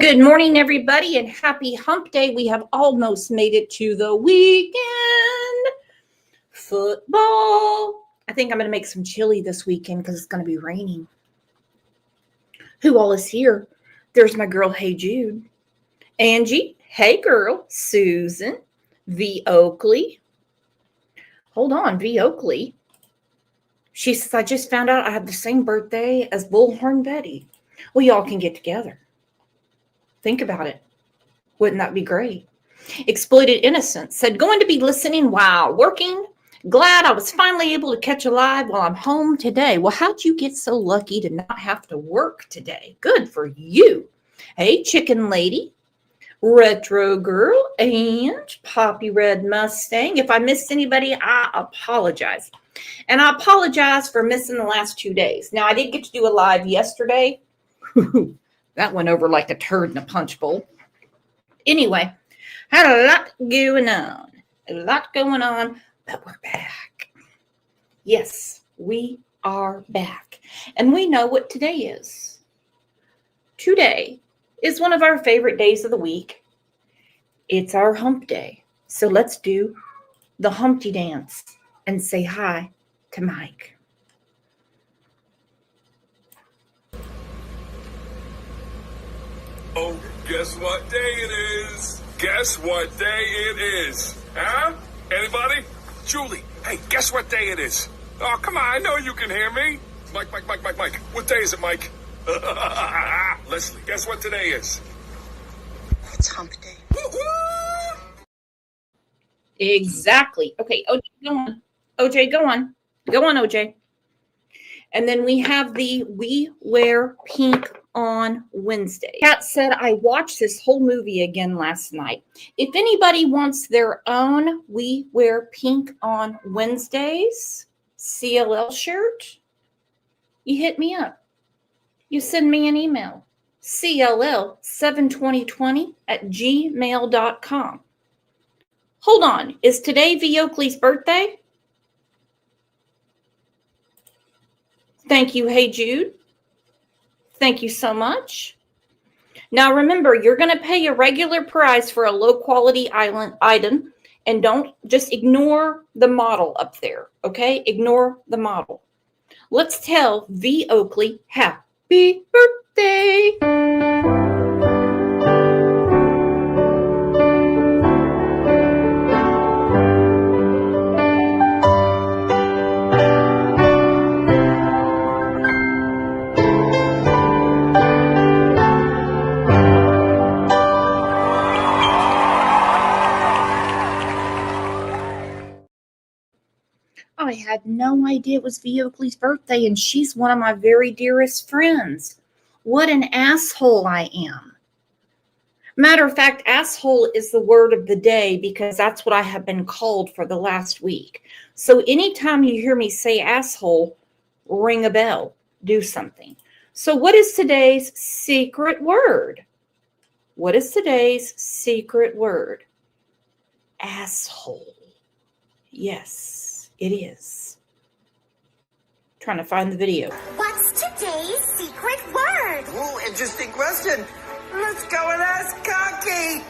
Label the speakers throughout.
Speaker 1: Good morning, everybody, and happy hump day. We have almost made it to the weekend. Football. I think I'm going to make some chili this weekend because it's going to be raining. Who all is here? There's my girl, Hey Jude. Angie, hey girl. Susan, V. Oakley. Hold on, V. Oakley. She says, I just found out I have the same birthday as Bullhorn Betty. Well, y'all can get together. Think about it. Wouldn't that be great? Exploited Innocence said, going to be listening while working. Glad I was finally able to catch a live while I'm home today. Well, how'd you get so lucky to not have to work today? Good for you. Hey, Chicken Lady, Retro Girl, and Poppy Red Mustang. If I missed anybody, I apologize. And I apologize for missing the last 2 days. Now, I did get to do a live yesterday. That went over like a turd in a punch bowl. Anyway, had a lot going on, but we're back. Yes, we are back. And we know what today is. Today is one of our favorite days of the week. It's our hump day. So let's do the Humpty dance and say hi to Mike.
Speaker 2: Oh, guess what day it is? Guess what day it is? Huh? Anybody? Julie, hey, guess what day it is? Oh, come on, I know you can hear me. Mike. What day is it, Mike? Leslie, guess what today is?
Speaker 3: It's hump day.
Speaker 2: Woo-hoo!
Speaker 1: Exactly. Okay, OJ, go on. OJ, go on. Go on, OJ. And then we have the We Wear Pink on Wednesday. Kat said, I watched this whole movie again last night. If anybody wants their own We Wear Pink on Wednesdays CLL shirt, you hit me up. You send me an email. CLL72020@gmail.com. Hold on. Is today V. Oakley's birthday? Thank you, Hey Jude. Thank you so much. Now remember, you're going to pay a regular price for a low quality item, and don't just ignore the model up there, okay? Ignore the model. Let's tell V. Oakley happy birthday. I had no idea it was V. Oakley's birthday, and she's one of my very dearest friends. What an asshole I am. Matter of fact, asshole is the word of the day because that's what I have been called for the last week. So anytime you hear me say asshole, ring a bell, do something. So what is today's secret word? What is today's secret word? Asshole. Yes. It is. Trying to find the video.
Speaker 4: What's today's secret word?
Speaker 3: Ooh, interesting question. Let's go and ask Cocky.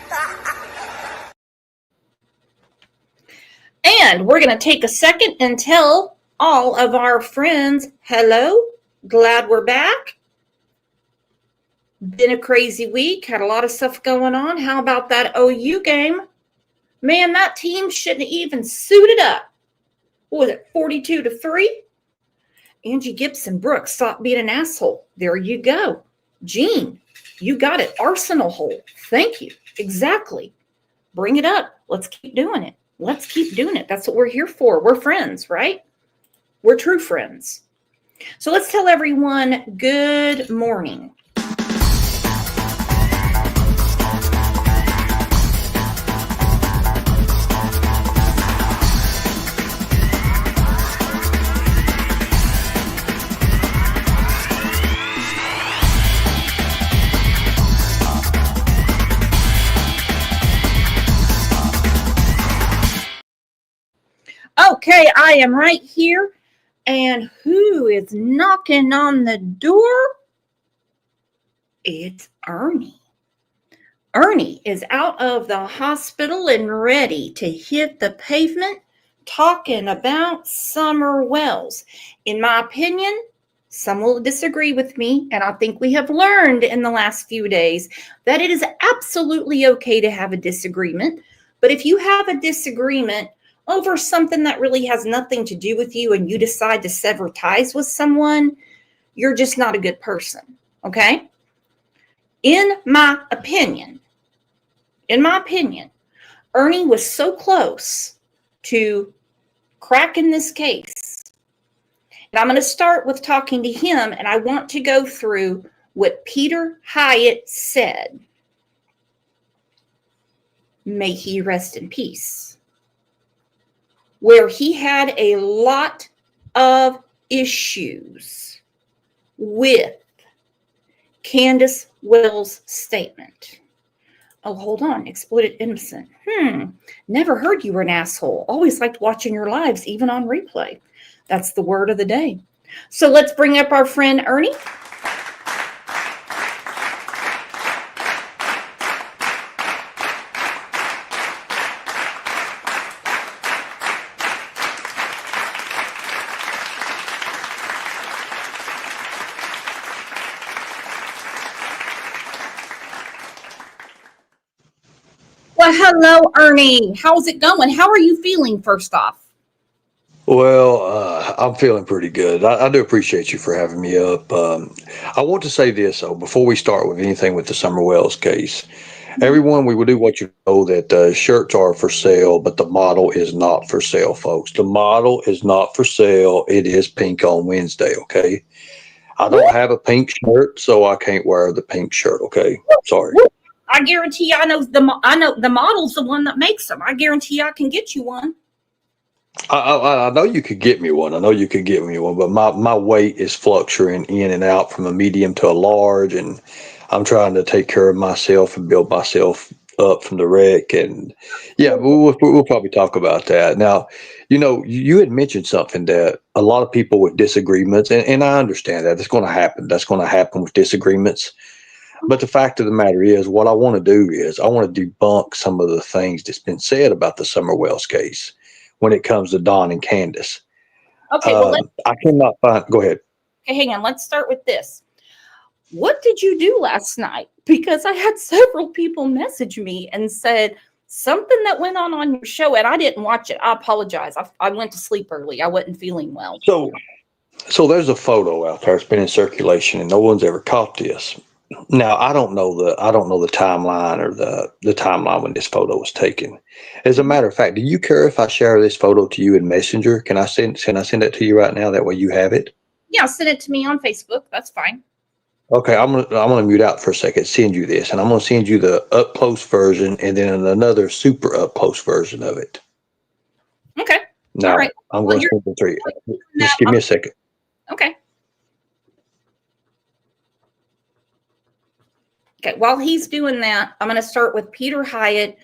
Speaker 1: And we're going to take a second and tell all of our friends, hello, glad we're back. Been a crazy week, had a lot of stuff going on. How about that OU game? Man, that team shouldn't have even suited up. What was it, 42-3? Angie Gibson Brooks, stop being an asshole. There you go. Jean, you got it. Arsenal hole. Thank you. Exactly. Bring it up. Let's keep doing it. Let's keep doing it. That's what we're here for. We're friends, right? We're true friends. So let's tell everyone good morning. Okay, I am right here. And who is knocking on the door? It's Ernie. Ernie is out of the hospital and ready to hit the pavement talking about Summer Wells. In my opinion, some will disagree with me, and I think we have learned in the last few days that it is absolutely okay to have a disagreement. But if you have a disagreement over something that really has nothing to do with you and you decide to sever ties with someone, you're just not a good person, okay? In my opinion, Ernie was so close to cracking this case. And I'm going to start with talking to him, and I want to go through what Peter Hyatt said. May he rest in peace. Where he had a lot of issues with Candace Wells' statement. Oh, hold on. Exploited innocent. Never heard you were an asshole. Always liked watching your lives, even on replay. That's the word of the day. So let's bring up our friend Ernie. Well, hello, Ernie. How's it going? How are you feeling, first off?
Speaker 5: Well, I'm feeling pretty good. I do appreciate you for having me up. I want to say this, though, before we start with anything with the Summer Wells case. Everyone, we will do what you know that shirts are for sale, but the model is not for sale, folks. The model is not for sale. It is pink on Wednesday, okay? I don't have a pink shirt, so I can't wear the pink shirt, okay? Sorry.
Speaker 1: I guarantee I know the model's the one that makes them. I guarantee I can get you one.
Speaker 5: I know you could get me one. I know you could get me one, but my weight is fluctuating in and out from a medium to a large, and I'm trying to take care of myself and build myself up from the wreck. And yeah, we'll probably talk about that. Now, you had mentioned something that a lot of people with disagreements, and I understand that it's going to happen. That's going to happen with disagreements. But the fact of the matter is, what I want to do is I want to debunk some of the things that's been said about the Summer Wells case when it comes to Don and Candace.
Speaker 1: Okay, well,
Speaker 5: I cannot find. Go ahead.
Speaker 1: Okay, hang on. Let's start with this. What did you do last night? Because I had several people message me and said something that went on your show, and I didn't watch it. I apologize. I went to sleep early. I wasn't feeling well.
Speaker 5: So there's a photo out there. It's been in circulation, and no one's ever caught this. Now, I don't know the timeline or the timeline when this photo was taken. As a matter of fact, do you care if I share this photo to you in Messenger? Can I send it to you right now? That way you have it.
Speaker 1: Yeah, send it to me on Facebook. That's fine.
Speaker 5: Okay, I'm gonna mute out for a second. Send you this, and I'm gonna send you the up close version, and then another super up close version of it.
Speaker 1: Okay.
Speaker 5: Now,
Speaker 1: all right.
Speaker 5: I'm going to send it to you. Just give me a second.
Speaker 1: Okay. Okay, while he's doing that, I'm going to start with Peter Hyatt,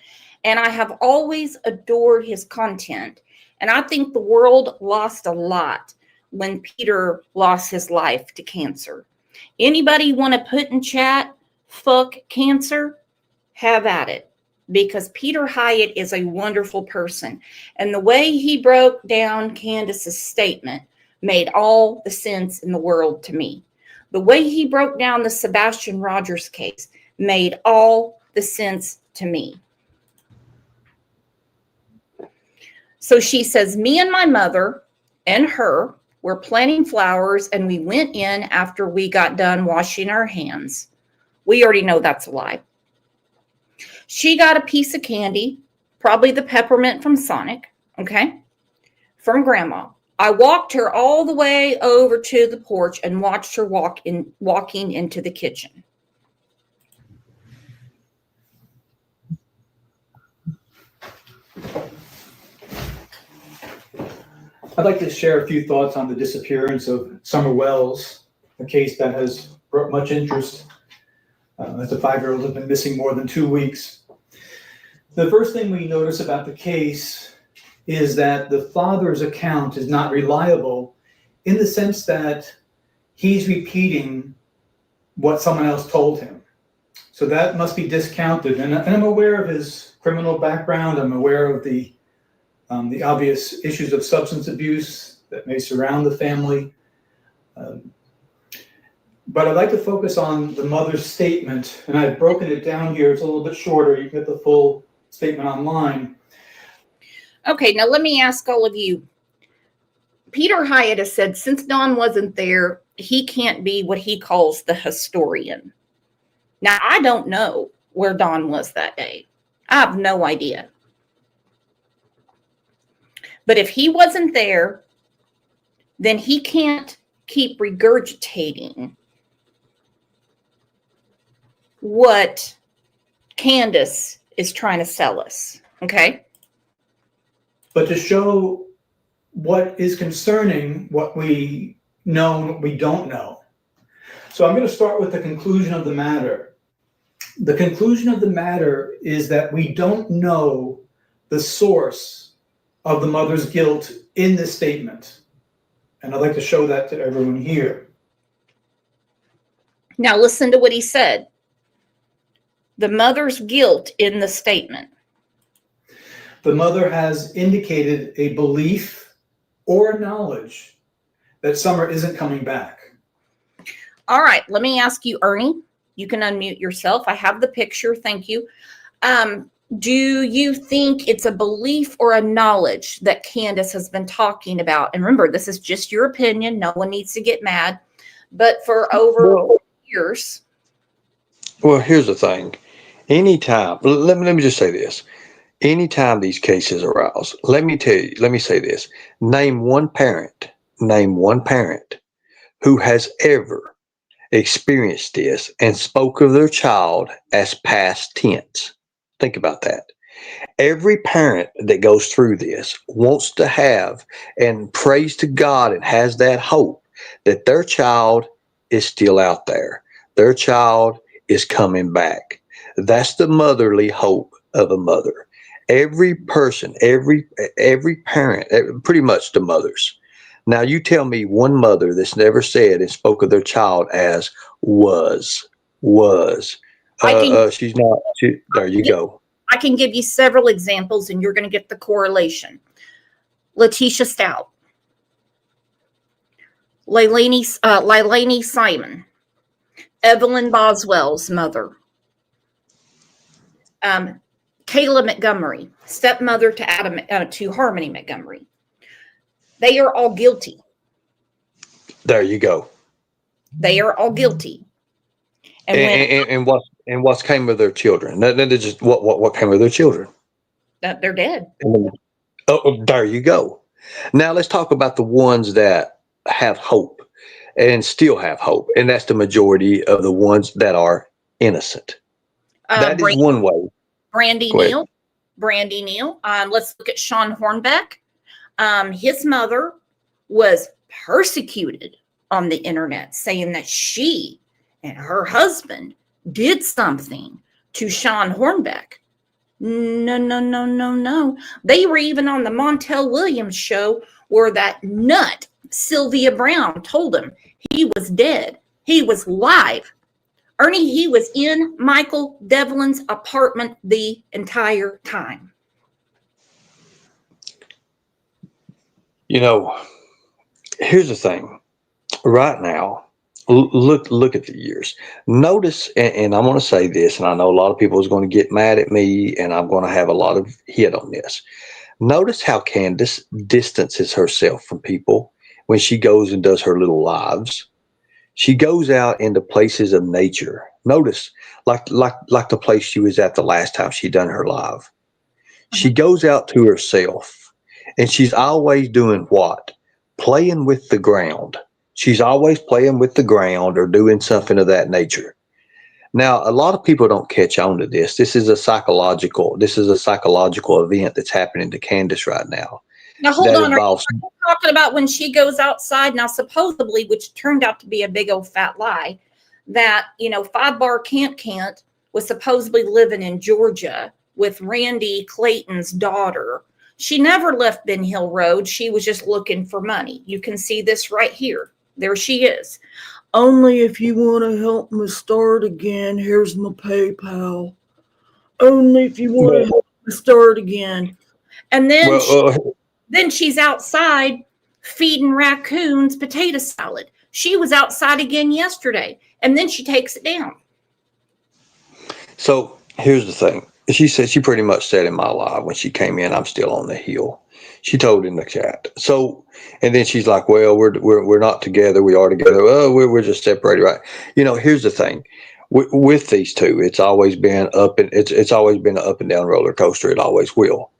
Speaker 1: and I have always adored his content, and I think the world lost a lot when Peter lost his life to cancer. Anybody want to put in chat, fuck cancer? Have at it, because Peter Hyatt is a wonderful person, and the way he broke down Candace's statement made all the sense in the world to me. The way he broke down the Sebastian Rogers case made all the sense to me. So she says, me and my mother and her were planting flowers, and we went in after we got done washing our hands. We already know that's a lie. She got a piece of candy, probably the peppermint from Sonic, okay, from Grandma. I walked her all the way over to the porch and watched her walking into the kitchen.
Speaker 6: I'd like to share a few thoughts on the disappearance of Summer Wells, a case that has brought much interest as the 5-year-old has been missing more than 2 weeks. The first thing we notice about the case is that the father's account is not reliable in the sense that he's repeating what someone else told him. So that must be discounted. And I'm aware of his criminal background. I'm aware of the obvious issues of substance abuse that may surround the family. But I'd like to focus on the mother's statement, and I've broken it down here. It's a little bit shorter. You can get the full statement online.
Speaker 1: Okay, now let me ask all of you. Peter Hyatt has said since Don wasn't there, he can't be what he calls the historian. Now, I don't know where Don was that day. I have no idea. But if he wasn't there, then he can't keep regurgitating what Candace is trying to sell us. Okay?
Speaker 6: But to show what is concerning, what we know and what we don't know. So I'm going to start with the conclusion of the matter. The conclusion of the matter is that we don't know the source of the mother's guilt in this statement. And I'd like to show that to everyone here.
Speaker 1: Now listen to what he said. The mother's guilt in the statement.
Speaker 6: The mother has indicated a belief or knowledge that Summer isn't coming back.
Speaker 1: All right, let me ask you, Ernie. You can unmute yourself. I have the picture. Thank you. Do you think it's a belief or a knowledge that Candace has been talking about? And remember, this is just your opinion. No one needs to get mad. But for over years.
Speaker 5: Well, here's the thing. Anytime, let me just say this. Anytime these cases arouse, let me say this. Name one parent who has ever experienced this and spoke of their child as past tense. Think about that. Every parent that goes through this wants to have and prays to God and has that hope that their child is still out there. Their child is coming back. That's the motherly hope of a mother. Every person, every parent, pretty much the mothers. Now you tell me one mother that's never said and spoke of their child as was. She's not. There you go.
Speaker 1: I can give you several examples and you're going to get the correlation. Letitia Stout. Lailani Simon. Evelyn Boswell's mother. Kayla Montgomery, stepmother to Harmony Montgomery. They are all guilty.
Speaker 5: There you go.
Speaker 1: They are all guilty.
Speaker 5: And what's came of their children? Just what came of their children?
Speaker 1: They're dead.
Speaker 5: There you go. Now let's talk about the ones that have hope and still have hope, and that's the majority of the ones that are innocent. That is one way.
Speaker 1: Brandy Neal. Let's look at Sean Hornbeck. His mother was persecuted on the internet, saying that she and her husband did something to Sean Hornbeck. No. They were even on the Montel Williams show where that nut Sylvia Brown told him he was dead. He was live. Ernie, he was in Michael Devlin's apartment the entire time.
Speaker 5: You know, here's the thing. Right now, look at the years. Notice, and I'm going to say this, and I know a lot of people is going to get mad at me, and I'm going to have a lot of hit on this. Notice how Candace distances herself from people when she goes and does her little lives. She goes out into places of nature. Notice, like the place she was at the last time she done her live. She goes out to herself, and she's always doing what? Playing with the ground. She's always playing with the ground or doing something of that nature. Now, a lot of people don't catch on to this. This is a psychological event that's happening to Candace right now.
Speaker 1: Now, hold on. Are you talking about when she goes outside? Now, supposedly, which turned out to be a big old fat lie, that, 5 Bar Can't was supposedly living in Georgia with Randy Clayton's daughter. She never left Ben Hill Road. She was just looking for money. You can see this right here. There she is. Only if you want to help me start again, here's my PayPal. Only if you want to help me start again. And then she's outside feeding raccoons potato salad. She was outside again yesterday, and then she takes it down.
Speaker 5: So here's the thing. She said, she pretty much said in my live when she came in, I'm still on the hill. She told in the chat. So, and then she's like, well, we're not together. We are together. Oh, we're just separated, right? Here's the thing. With these two, it's always been it's always been an up and down roller coaster. It always will,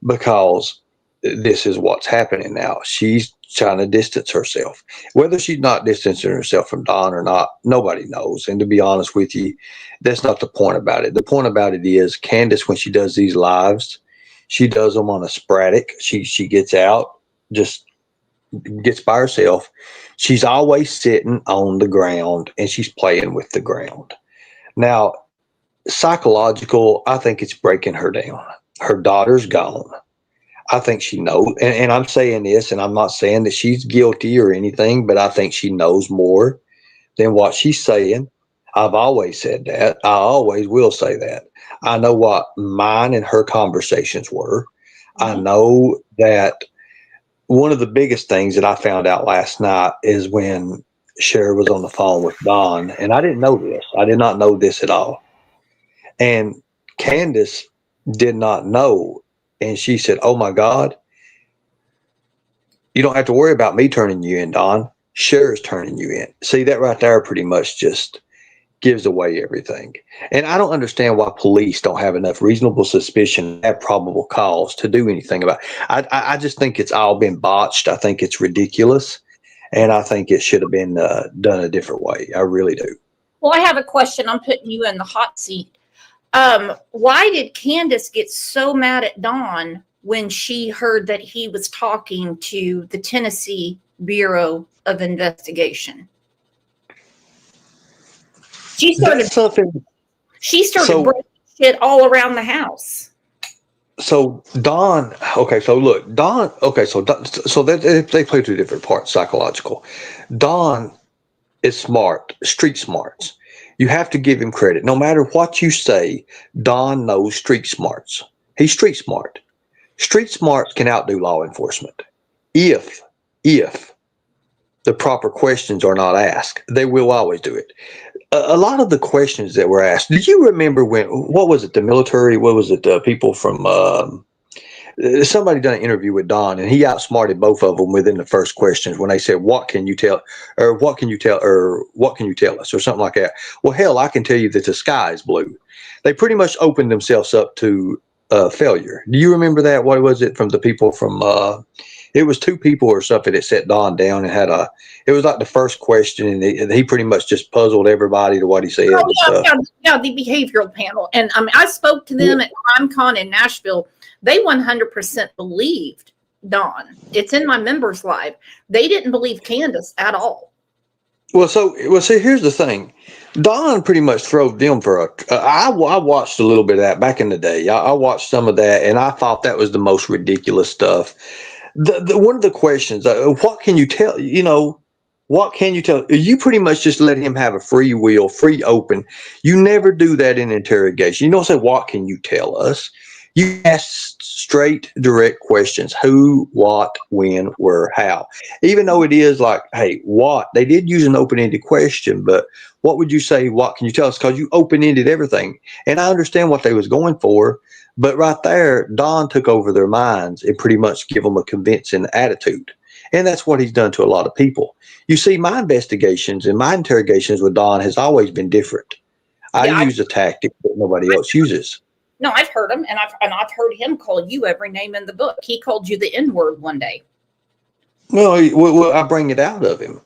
Speaker 5: because this is what's happening now. She's trying to distance herself. Whether she's not distancing herself from Don or not, nobody knows. And to be honest with you, that's not the point about it. The point about it is Candace, when she does these lives, she does them on a sporadic. She gets out, just gets by herself. She's always sitting on the ground and she's playing with the ground. Now, psychological, I think it's breaking her down. Her daughter's gone. I think she knows, and I'm saying this, and I'm not saying that she's guilty or anything, but I think she knows more than what she's saying. I've always said that. I always will say that. I know what mine and her conversations were. I know that one of the biggest things that I found out last night is when Cher was on the phone with Don, and I didn't know this. I did not know this at all. And Candace did not know. And she said, oh my God, you don't have to worry about me turning you in, Don. Cher's turning you in. See, that right there pretty much just gives away everything. And I don't understand why police don't have enough reasonable suspicion, have probable cause to do anything about it. I just think it's all been botched. I think it's ridiculous. And I think it should have been done a different way. I really do.
Speaker 1: Well, I have a question. I'm putting you in the hot seat. Why did Candace get so mad at Don when she heard that he was talking to the Tennessee Bureau of Investigation? She started breaking shit all around the house.
Speaker 5: So Don, okay, so look, Don, okay, so they play two different parts, psychological. Don is smart, street smarts. You have to give him credit. No matter what you say, Don knows street smarts. He's street smart. Street smarts can outdo law enforcement. If the proper questions are not asked, they will always do it. A lot of the questions that were asked, did you remember what was it, the military, what was it, people from, somebody done an interview with Don, and he outsmarted both of them within the first questions when they said, what can you tell us, or something like that. Well, hell, I can tell you that the sky is blue. They pretty much opened themselves up to failure. Do you remember that? What was it from the people from, it was two people or something that set Don down and it was like the first question, and he pretty much just puzzled everybody to what he said.
Speaker 1: Yeah, the behavioral panel. And I spoke to them at CrimeCon in Nashville. They 100% believed Don. It's in my members live. They didn't believe Candace at all.
Speaker 5: Well, see, here's the thing. Don pretty much threw them for I watched a little bit of that back in the day. I watched some of that, and I thought that was the most ridiculous stuff. One of the questions, what can you tell? What can you tell? You pretty much just let him have a free will, free open. You never do that in interrogation. You don't say, what can you tell us? You ask straight, direct questions. Who, what, when, where, how. Even though it is like, hey, what? They did use an open-ended question, but what would you say, what can you tell us? Because you open-ended everything. And I understand what they was going for, but right there, Don took over their minds and pretty much give them a convincing attitude. And that's what he's done to a lot of people. You see, my investigations and my interrogations with Don has always been different. I use a tactic that nobody else uses.
Speaker 1: No, I've heard him, and I've heard him call you every name in the book. He called you the N-word one day.
Speaker 5: Well, I bring it out of him.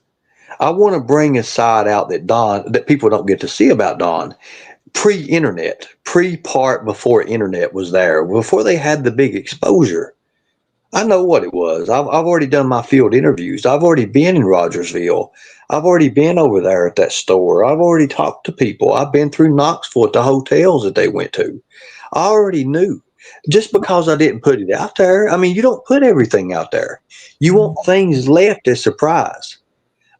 Speaker 5: I want to bring a side out that people don't get to see about Don. Pre-internet, pre-part before internet was there, before they had the big exposure. I know what it was. I've already done my field interviews. I've already been in Rogersville. I've already been over there at that store. I've already talked to people. I've been through Knoxville at the hotels that they went to. I already knew. Just because I didn't put it out there, I mean, you don't put everything out there. You want things left as surprise.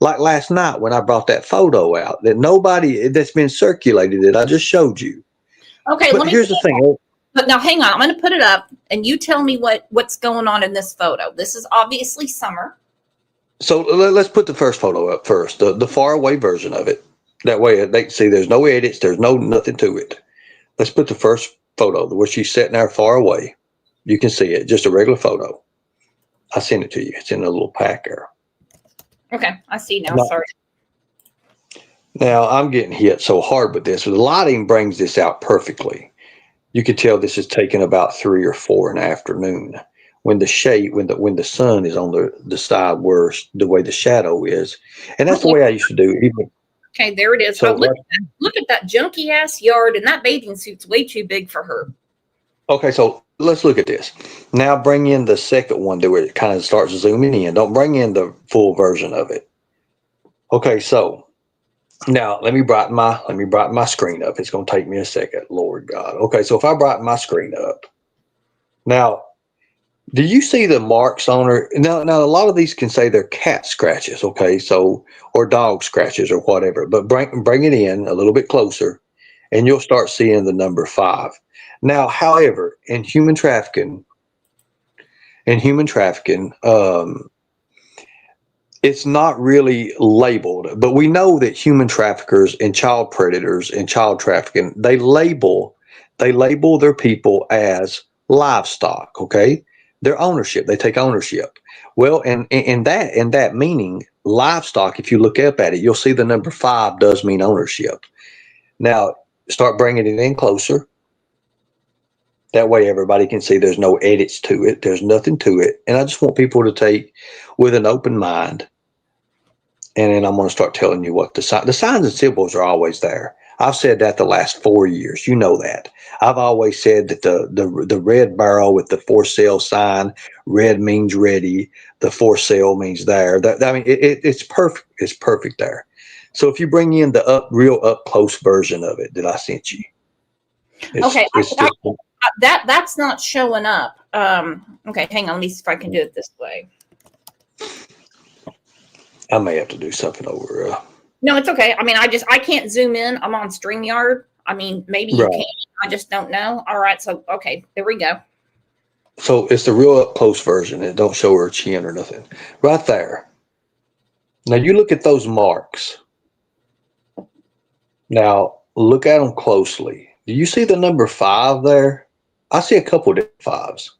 Speaker 5: Like last night when I brought that photo out that nobody that's been circulated that I just showed you.
Speaker 1: Okay,
Speaker 5: But
Speaker 1: let me.
Speaker 5: here's the thing.
Speaker 1: But now, hang on. I'm going to put it up, and you tell me what's going on in this photo. This is obviously summer.
Speaker 5: So let's put the first photo up first, the far away version of it. That way they can see there's no edits, there's nothing to it. Let's put the first photo where she's sitting there far away. You can see it, just a regular photo. I sent it to you. It's in a little pack there.
Speaker 1: Okay, I see now.
Speaker 5: No.
Speaker 1: Sorry.
Speaker 5: Now I'm getting hit so hard with this. The lighting brings this out perfectly. You can tell this is taken about 3 or 4 in the afternoon when the shade, when the sun is on the side where the way the shadow is, and that's the way I used to do it. Even,
Speaker 1: Okay, there it is.
Speaker 5: so
Speaker 1: look at that junky ass yard, and that bathing suit's way too big for her.
Speaker 5: okay, so let's look at this. Now bring in the second one where it kind of starts zooming in. Don't bring in the full version of it. Okay, so now let me brighten my screen up. It's going to take me a second, Lord God. Okay, so if I brighten my screen up, now, do you see the marks on her? Now a lot of these can say they're cat scratches, okay, so or dog scratches or whatever. But bring it in a little bit closer, and you'll start seeing the number 5. Now, however, in human trafficking, it's not really labeled, but we know that human traffickers and child predators and child trafficking, they label their people as livestock, okay? Their ownership, they take ownership. Well, and in that meaning, livestock, if you look up at it, you'll see the number 5 does mean ownership. Now, start bringing it in closer. That way everybody can see there's no edits to it. There's nothing to it. And I just want people to take with an open mind. And then I'm going to start telling you what the signs and symbols are always there. I've said that the last 4 years. You know that. I've always said that the red barrel with the for sale sign, red means ready. The for sale means there. It's perfect. It's perfect there. So if you bring in the real up close version of it that I sent you.
Speaker 1: That's not showing up. Okay, hang on. Let me see if I can do it this way.
Speaker 5: I may have to do something over.
Speaker 1: No, it's okay. I mean, I can't zoom in. I'm on StreamYard. I mean, maybe you can. I just don't know. All right. So, okay, there we go.
Speaker 5: So it's the real up close version. It don't show her chin or nothing. Right there. Now you look at those marks. Now look at them closely. Do you see the number 5 there? I see a couple of different 5s.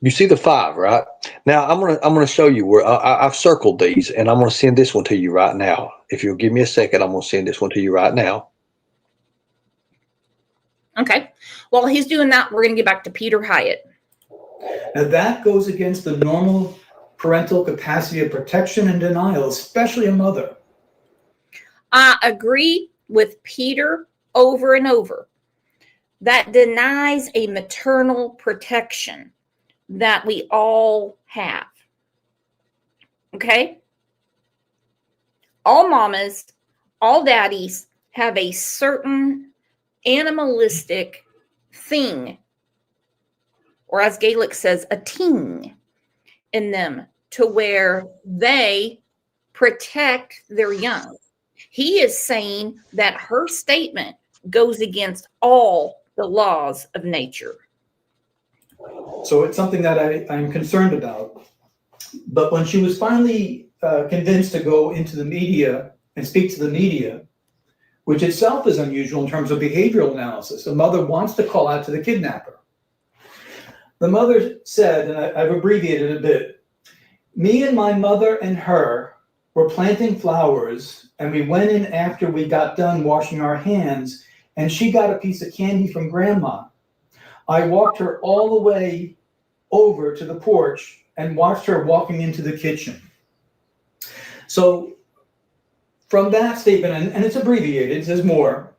Speaker 5: You see the 5, right? Now I'm gonna show you where I've circled these, and I'm gonna send this one to you right now. If you'll give me a second, I'm gonna send this one to you right now.
Speaker 1: Okay. While he's doing that, we're gonna get back to Peter Hyatt.
Speaker 6: Now that goes against the normal parental capacity of protection and denial, especially a mother.
Speaker 1: I agree with Peter over and over. That denies a maternal protection that we all have. Okay? All mamas, all daddies have a certain animalistic thing, or as Gaelic says, a ting in them to where they protect their young. He is saying that her statement goes against all the laws of nature.
Speaker 6: So it's something that I'm concerned about. But when she was finally convinced to go into the media and speak to the media, which itself is unusual in terms of behavioral analysis, the mother wants to call out to the kidnapper. The mother said, and I've abbreviated a bit, me and my mother and her were planting flowers, and we went in after we got done washing our hands, and she got a piece of candy from grandma. I walked her all the way over to the porch and watched her walking into the kitchen. So from that statement, and it's abbreviated, there's more,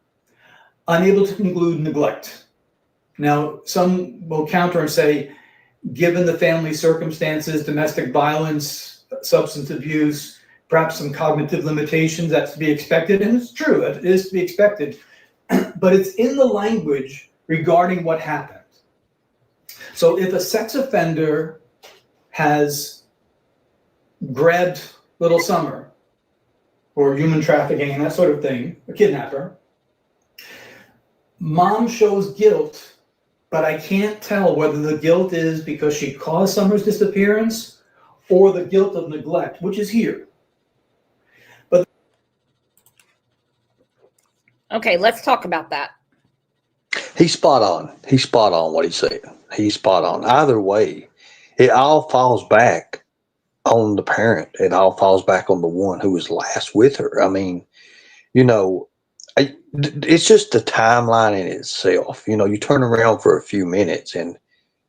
Speaker 6: I'm able to conclude neglect. Now, some will counter and say, given the family circumstances, domestic violence, substance abuse, perhaps some cognitive limitations, that's to be expected. And it's true, it is to be expected. But it's in the language regarding what happened. So if a sex offender has grabbed little Summer for human trafficking and that sort of thing, a kidnapper. Mom shows guilt, but I can't tell whether the guilt is because she caused Summer's disappearance or the guilt of neglect, which is here.
Speaker 1: Okay, let's talk about that.
Speaker 5: He's spot on. He's spot on what he said. He's spot on. Either way, it all falls back on the parent. It all falls back on the one who was last with her. I mean, you know, it's just the timeline in itself. You know, you turn around for a few minutes and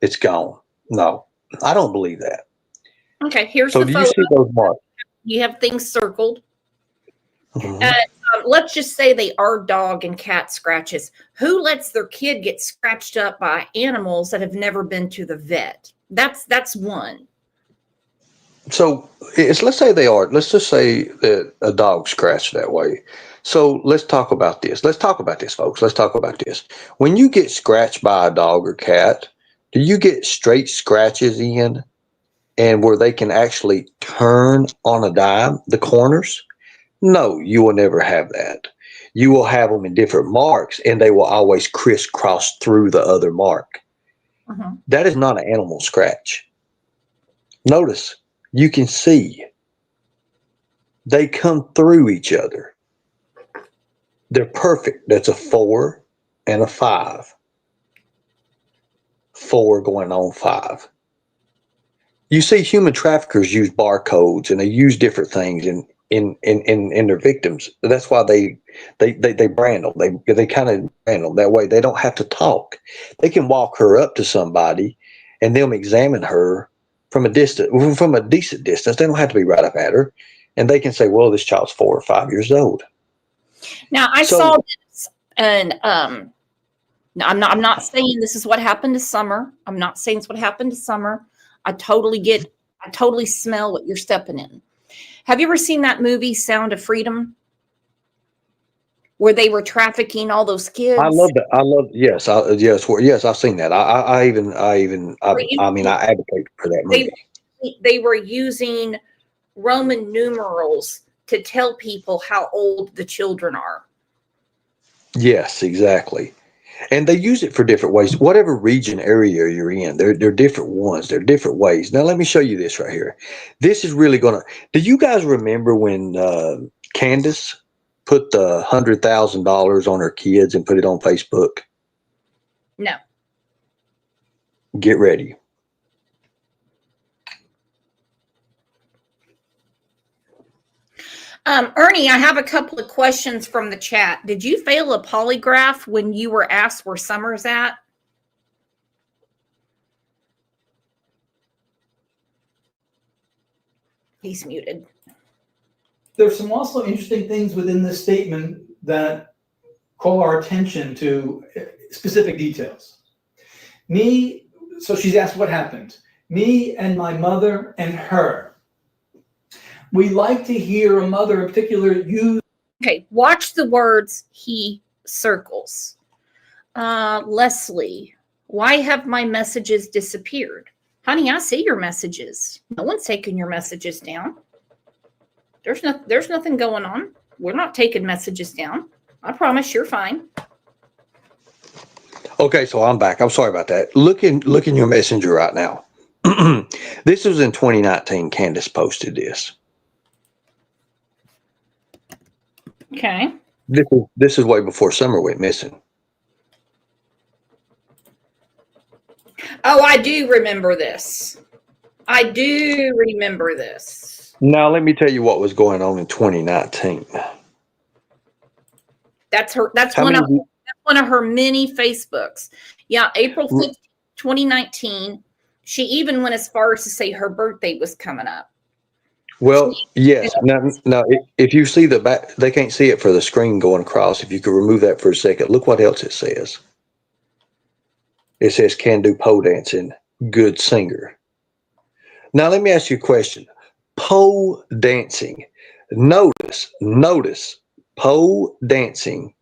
Speaker 5: it's gone. No, I don't believe that.
Speaker 1: Okay, here's
Speaker 5: So
Speaker 1: the
Speaker 5: do
Speaker 1: photo.
Speaker 5: you see those marks?
Speaker 1: You have things circled.
Speaker 5: Mhm.
Speaker 1: Let's just say they are dog and cat scratches. Who lets their kid get scratched up by animals that have never been to the vet? That's one.
Speaker 5: So let's say they are. Let's just say that a dog scratched that way. So let's talk about this. Let's talk about this, folks. Let's talk about this. When you get scratched by a dog or cat, do you get straight scratches in and where they can actually turn on a dime, the corners? No, you will never have that. You will have them in different marks and they will always crisscross through the other mark.
Speaker 1: Uh-huh.
Speaker 5: That is not an animal scratch. Notice you can see they come through each other. They're perfect. That's a 4 and a 5. 4 going on 5. You see human traffickers use barcodes and they use different things in their victims. That's why they brand them. They kind of brand them that way. They don't have to talk. They can walk her up to somebody and they'll examine her from a decent distance. They don't have to be right up at her. And they can say, well, this child's 4 or 5 years old.
Speaker 1: Now I saw this, and no, I'm not saying this is what happened to Summer. I'm not saying it's what happened to Summer. I totally smell what you're stepping in. Have you ever seen that movie Sound of Freedom, where they were trafficking all those kids?
Speaker 5: I love that. Yes, I've seen that. I advocate for that movie.
Speaker 1: They were using Roman numerals to tell people how old the children are.
Speaker 5: Yes, exactly. And they use it for different ways. Whatever region area you're in, they're different ones. They're different ways. Now, let me show you this right here. This is really going to. Do you guys remember when Candace put the $100,000 on her kids and put it on Facebook?
Speaker 1: No.
Speaker 5: Get ready.
Speaker 1: Ernie, I have a couple of questions from the chat. Did you fail a polygraph when you were asked where Summer's at? He's muted.
Speaker 6: There's some also interesting things within this statement that call our attention to specific details. So she's asked what happened. Me and my mother and her. We like to hear a mother in particular use.
Speaker 1: Okay, watch the words he circles. Leslie, why have my messages disappeared? Honey, I see your messages. No one's taking your messages down. There's nothing going on. We're not taking messages down. I promise you're fine.
Speaker 5: Okay, so I'm back. I'm sorry about that. Look in your messenger right now. This was in 2019. Candace posted this.
Speaker 1: Okay.
Speaker 5: This is way before Summer went missing.
Speaker 1: Oh, I do remember this.
Speaker 5: Now, let me tell you what was going on in 2019.
Speaker 1: That's one of her many Facebooks. Yeah, April 15th, 2019. She even went as far as to say her birthday was coming up.
Speaker 5: Well, yes. Now, if you see the back, they can't see it for the screen going across. If you could remove that for a second, look what else it says. It says can do pole dancing, good singer. Now, let me ask you a question. Pole dancing. Notice pole dancing,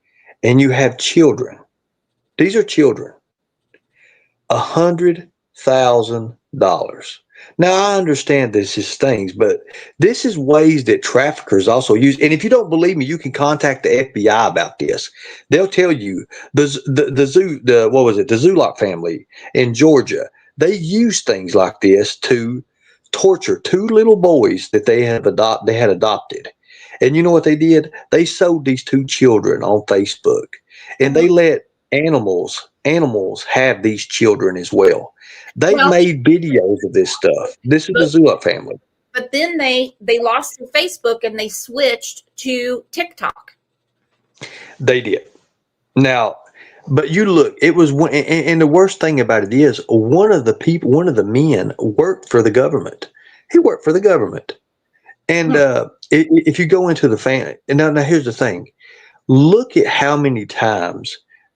Speaker 5: and you have children. These are children. $100,000 Now, I understand this is things, but this is ways that traffickers also use. And if you don't believe me, you can contact the FBI about this. They'll tell you the Zulock family in Georgia. They use things like this to torture two little boys that they had adopted. And you know what they did? They sold these two children on Facebook, and they let animals have these children as well. They've
Speaker 1: Well,
Speaker 5: made videos of this stuff. This is the Zuluk family.
Speaker 1: but then they lost their Facebook and they switched to TikTok.
Speaker 5: They did. Now, but you look, it was one, and the worst thing about it is one of the men worked for the government. He worked for the government. And if you go into the family, and now here's the thing. Look at how many times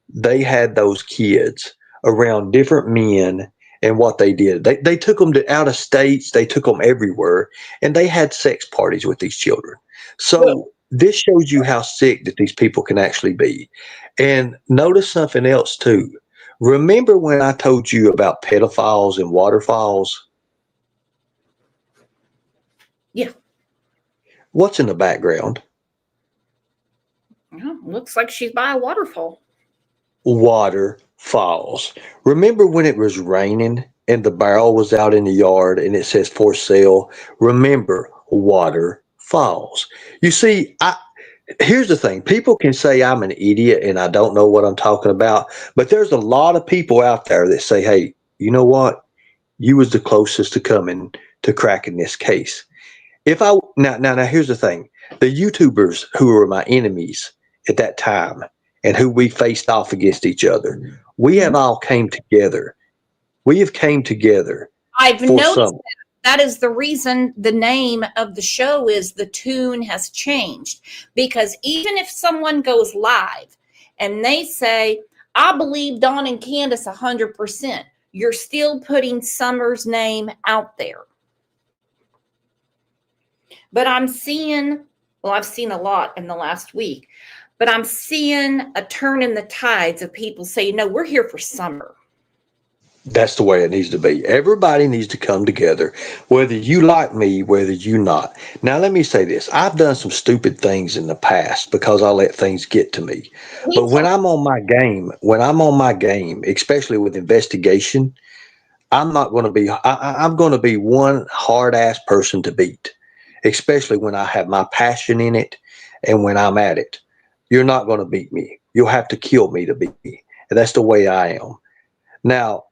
Speaker 5: they had those kids around different men and what they did. They took them to out of states. They took them everywhere, and they had sex parties with these children. So this shows you how sick that these people can actually be. And notice something else too. Remember when I told you about pedophiles and waterfalls?
Speaker 1: Yeah.
Speaker 5: What's in the background?
Speaker 1: Yeah, looks like she's by a waterfall.
Speaker 5: Waterfalls. Remember when it was raining and the barrel was out in the yard and it says for sale? Remember, waterfalls. You see, here's the thing. People can say I'm an idiot and I don't know what I'm talking about, but there's a lot of people out there that say, hey, you know what? You was the closest to coming to cracking this case. Now, here's the thing. The YouTubers who were my enemies at that time and who we faced off against each other, we have all came together. We have came together.
Speaker 1: I've
Speaker 5: for
Speaker 1: noticed
Speaker 5: some.
Speaker 1: that is the reason the name of the show is The Tune Has Changed. Because even if someone goes live and they say, I believe Dawn and Candace 100%, you're still putting Summer's name out there. But I've seen a lot in the last week, but I'm seeing a turn in the tides of people saying, no, we're here for Summer.
Speaker 5: That's the way it needs to be. Everybody needs to come together, whether you like me, whether you not. Now, let me say this. I've done some stupid things in the past because I let things get to me. But when I'm on my game, especially with investigation, I'm not going to be, I'm going to be one hard ass person to beat, especially when I have my passion in it and when I'm at it. You're not going to beat me. You'll have to kill me to beat me. And that's the way I am. Now,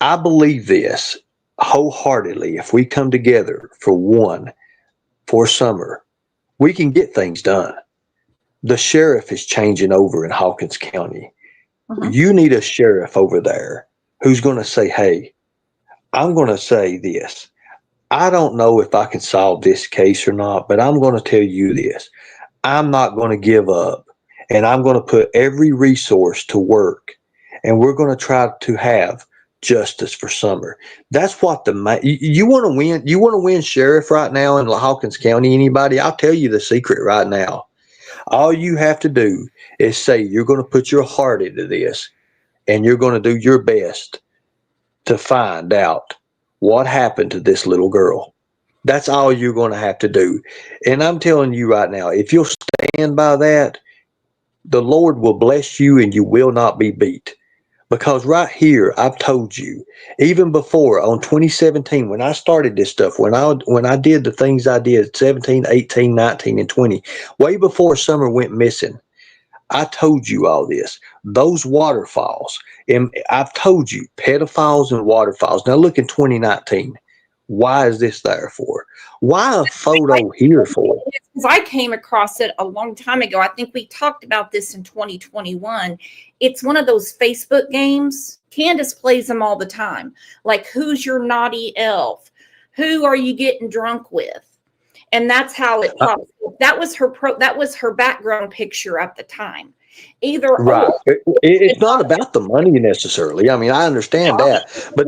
Speaker 5: I believe this wholeheartedly. If we come together for Summer, we can get things done. The sheriff is changing over in Hawkins County. You need a sheriff over there who's going to say, hey, I'm going to say this. I don't know if I can solve this case or not, but I'm going to tell you this. I'm not going to give up, and I'm going to put every resource to work, and we're going to try to have justice for Summer. That's what you want to win. You want to win sheriff right now in Hawkins County. Anybody? I'll tell you the secret right now. All you have to do is say you're going to put your heart into this, and you're going to do your best to find out what happened to this little girl. That's all you're going to have to do. And I'm telling you right now, if you'll stand by that, the Lord will bless you and you will not be beat. Because right here, I've told you, even before on 2017, when I started this stuff, when I did the things I did, 17, 18, 19, and 20, way before Summer went missing, I told you all this. Those waterfalls, and I've told you, pedophiles and waterfalls. Now look in 2019. Why is this there for? Why a photo here for?
Speaker 1: Because I came across it a long time ago. I think we talked about this in 2021. It's one of those Facebook games. Candace plays them all the time. Like, who's your naughty elf? Who are you getting drunk with? And that's how it pops up. That was her background picture at the time. Either
Speaker 5: Right.
Speaker 1: or.
Speaker 5: It's not about the money necessarily. I mean, I understand that, but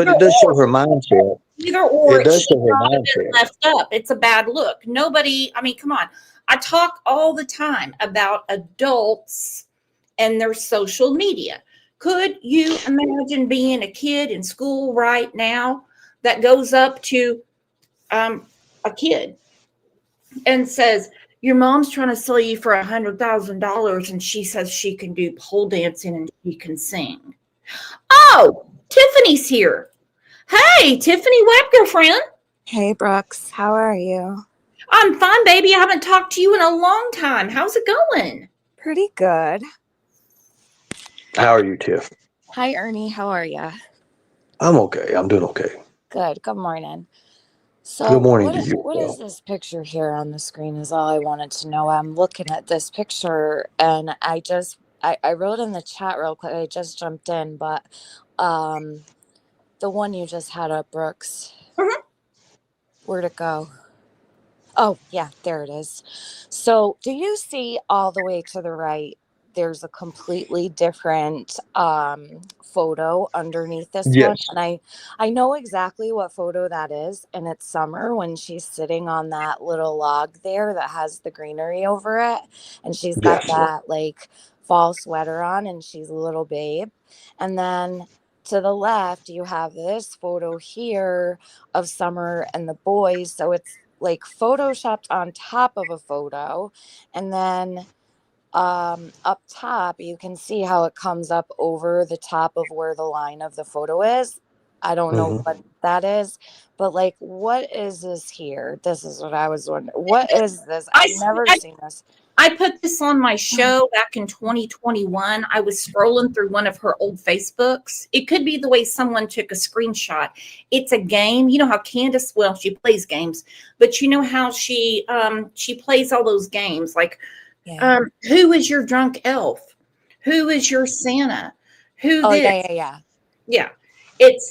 Speaker 5: it does show her mindset.
Speaker 1: Either or,
Speaker 5: It does
Speaker 1: should
Speaker 5: show her
Speaker 1: not have been
Speaker 5: mindset.
Speaker 1: left up. It's a bad look. Nobody, I mean, come on. I talk all the time about adults and their social media. Could you imagine being a kid in school right now that goes up to a kid and says, your mom's trying to sell you for $100,000 and she says she can do pole dancing and she can sing. Oh, Tiffany's here. Hey, Tiffany, web girlfriend.
Speaker 7: Hey, Brooks. How are you?
Speaker 1: I'm fine, baby. I haven't talked to you in a long time. How's it going?
Speaker 7: Pretty good.
Speaker 5: How are you, Tiff?
Speaker 7: Hi, Ernie. How are you?
Speaker 5: I'm okay. I'm doing okay.
Speaker 7: Good. Good morning. So,
Speaker 5: Good morning to you.
Speaker 7: what is this picture here on the screen is all I wanted to know. I'm looking at this picture and I wrote in the chat real quick. I just jumped in, but the one you just had up, Brooks.
Speaker 1: Mhm.
Speaker 7: Where'd it go? Oh, yeah, there it is. So, do you see all the way to the right? There's a completely different photo underneath this one.
Speaker 5: Yes.
Speaker 7: And I know exactly what photo that is. And it's Summer when she's sitting on that little log there that has the greenery over it. And she's got
Speaker 5: Yes.
Speaker 7: that like fall sweater on and she's a little babe. And then to the left, you have this photo here of Summer and the boys. So it's like photoshopped on top of a photo. And then up top you can see how it comes up over the top of where the line of the photo is. I don't know
Speaker 5: Mm-hmm.
Speaker 7: what that is, but like, what is this here? This is what I was wondering. What is this? I've never seen this.
Speaker 1: I put this on my show back in 2021. I was scrolling through one of her old Facebooks. It could be the way someone took a screenshot. It's a game. You know how Candace, well, she plays games, but you know how she plays all those games like
Speaker 7: Yeah.
Speaker 1: who is your drunk elf? Who is your Santa? Who
Speaker 7: Oh,
Speaker 1: this?
Speaker 7: yeah.
Speaker 1: Yeah.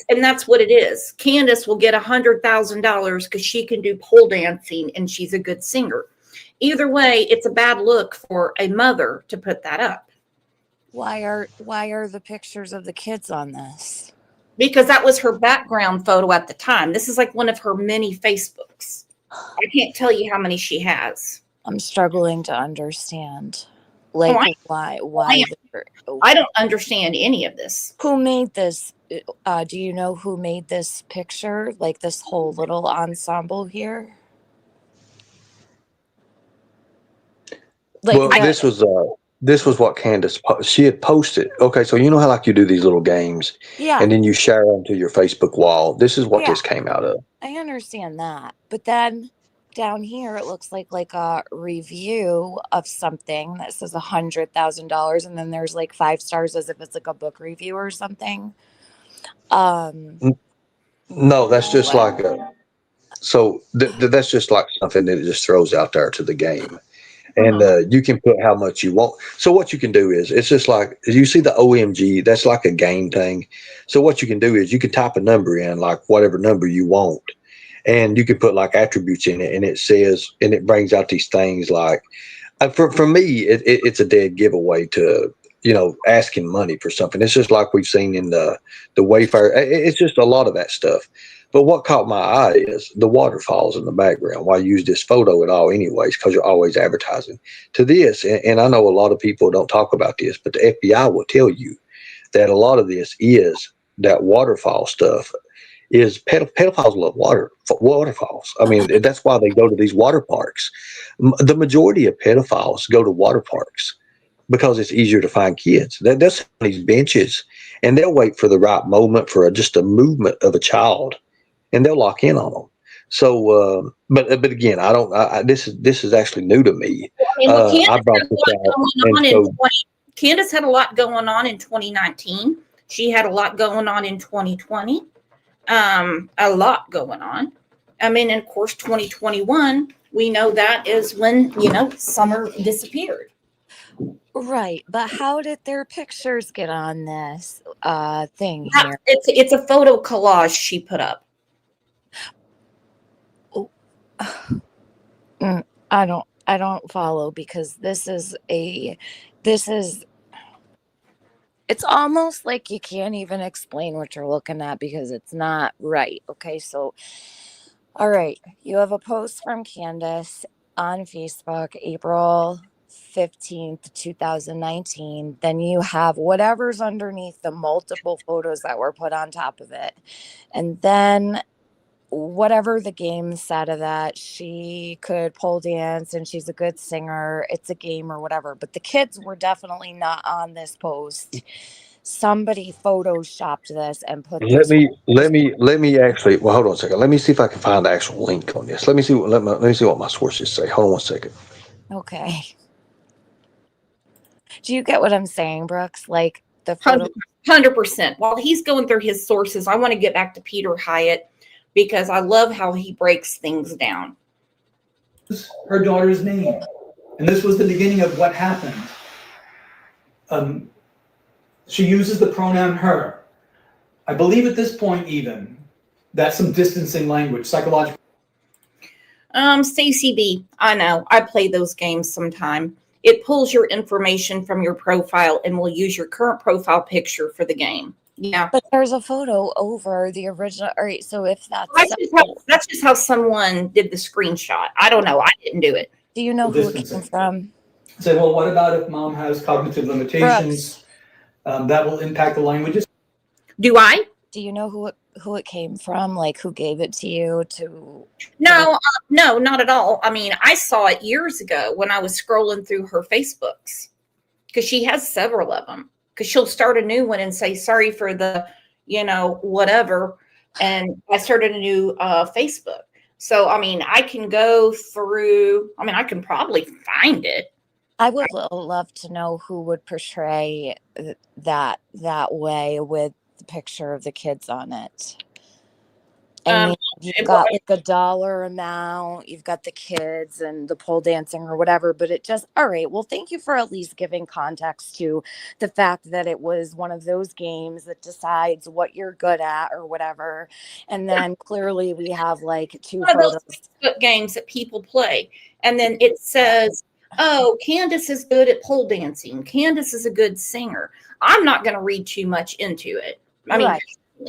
Speaker 1: And that's what it is. Candace will get $100,000 because she can do pole dancing and she's a good singer. Either way, it's a bad look for a mother to put that up.
Speaker 7: Why are the pictures of the kids on this?
Speaker 1: Because that was her background photo at the time. This is like one of her many Facebooks. I can't tell you how many she has.
Speaker 7: I'm struggling to understand. Like, why?
Speaker 1: I don't understand any of this.
Speaker 7: Who made this? Do you know who made this picture? Like this whole little ensemble here? Like,
Speaker 5: Well, this was what Candace she had posted. Okay, so you know how like you do these little games,
Speaker 7: yeah,
Speaker 5: and then you share them to your Facebook wall. This is what
Speaker 7: Yeah.
Speaker 5: this came out of.
Speaker 7: I understand that. But then down here, it looks like a review of something that says $100,000, and then there's like 5 stars as if it's like a book review or something.
Speaker 5: No, that's just like a. So that's just like something that it just throws out there to the game. And you can put how much you want. So what you can do is it's just like you see the OMG. That's like a game thing. So what you can do is you can type a number in, like whatever number you want, and you can put like attributes in it, and it says, and it brings out these things like. For me, it's a dead giveaway to asking money for something. It's just like we've seen in the Wayfair. It's just a lot of that stuff. But what caught my eye is the waterfalls in the background. Why use this photo at all, anyways? Because you're always advertising to this. And I know a lot of people don't talk about this, but the FBI will tell you that a lot of this is that waterfall stuff. Is pedophiles love waterfalls. I mean, that's why they go to these water parks. The majority of pedophiles go to water parks because it's easier to find kids. That's these benches, and they'll wait for the right moment for just a movement of a child, and they'll lock in on them. So, but again, I don't. This is actually new to me. I brought this out, and so
Speaker 1: Candace had a lot going on in 2019. She had a lot going on in 2020. A lot going on. I mean, and of course, 2021, we know that is when, Summer disappeared.
Speaker 7: Right. But how did their pictures get on this thing here?
Speaker 1: It's a photo collage she put up.
Speaker 7: Oh. I don't follow because it's almost like you can't even explain what you're looking at because it's not right. Okay, so, all right. You have a post from Candace on Facebook, April 15th, 2019. Then you have whatever's underneath the multiple photos that were put on top of it. And then whatever the game said of that, she could pole dance and she's a good singer. It's a game or whatever. But the kids were definitely not on this post. Somebody photoshopped this and put
Speaker 5: Let
Speaker 7: these.
Speaker 5: me actually. Well, hold on a second. Let me see if I can find the actual link on this. Let me see. Let me see what my sources say. Hold on one second.
Speaker 7: Okay. Do you get what I'm saying, Brooks? Like the photo.
Speaker 1: 100%. While he's going through his sources, I want to get back to Peter Hyatt because I love how he breaks things down.
Speaker 6: Her daughter's name. And this was the beginning of what happened. She uses the pronoun her. I believe at this point even, that's some distancing language, psychological.
Speaker 1: Stacy B, I know. I play those games sometime. It pulls your information from your profile and will use your current profile picture for the game. Yeah.
Speaker 7: But there's a photo over the original. All right, so if
Speaker 1: That's just how someone did the screenshot. I don't know. I didn't do it.
Speaker 7: do you know who it came from?
Speaker 6: Say, well, what about if mom has cognitive limitations? That will impact the languages.
Speaker 1: Do I?
Speaker 7: Do you know who it came from? Like who gave it to you to?
Speaker 1: No, no, not at all. I mean, I saw it years ago when I was scrolling through her Facebooks because she has several of them. Because she'll start a new one and say, sorry for the, whatever. And I started a new Facebook. So, I mean, I can go through, I can probably find it.
Speaker 7: I would love to know who would portray that way with the picture of the kids on it. And you've got like a dollar amount, you've got the kids and the pole dancing or whatever, but it just, all right, well, thank you for at least giving context to the fact that it was one of those games that decides what you're good at or whatever. And then clearly we have like two photos.
Speaker 1: Facebook games that people play. And then it says, oh, Candace is good at pole dancing. Candace is a good singer. I'm not going to read too much into it.
Speaker 7: Right.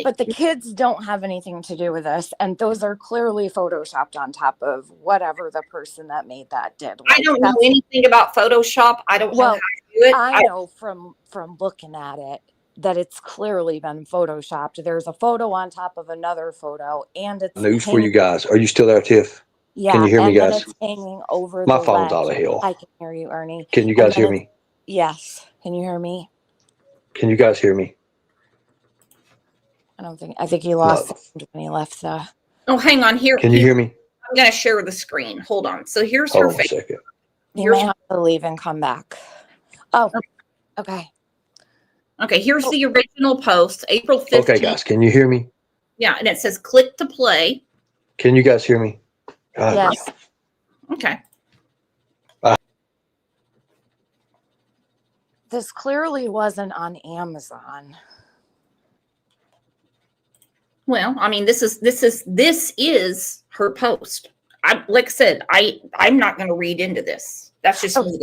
Speaker 7: But the kids don't have anything to do with this. And those are clearly photoshopped on top of whatever the person that made that did.
Speaker 1: Like, I don't know anything about Photoshop. I don't know how to do it.
Speaker 7: I know from looking at it that it's clearly been photoshopped. There's a photo on top of another photo. And it's
Speaker 5: news for you guys. Are you still there, Tiff?
Speaker 7: Yeah.
Speaker 5: Can you hear me, guys?
Speaker 7: It's hanging over
Speaker 5: my
Speaker 7: the
Speaker 5: phone's
Speaker 7: ledge.
Speaker 5: out of hell.
Speaker 7: I can hear you, Ernie.
Speaker 5: Can you guys hear me?
Speaker 7: Yes. Can you hear me?
Speaker 5: Can you guys hear me?
Speaker 7: I think he lost when he left the.
Speaker 1: Oh, hang on here.
Speaker 5: Can you hear me?
Speaker 1: I'm going to share the screen. Hold on. So here's
Speaker 5: Hold
Speaker 1: her
Speaker 5: on
Speaker 1: face.
Speaker 5: a second.
Speaker 7: You may have to leave and come back. Oh, okay.
Speaker 1: Okay, here's the original post, April 15th.
Speaker 5: Okay, guys, can you hear me?
Speaker 1: Yeah, and it says click to play.
Speaker 5: Can you guys hear me?
Speaker 7: Yes.
Speaker 1: Okay.
Speaker 7: This clearly wasn't on Amazon.
Speaker 1: Well, this is her post. Like I said, I'm not going to read into this. That's just me.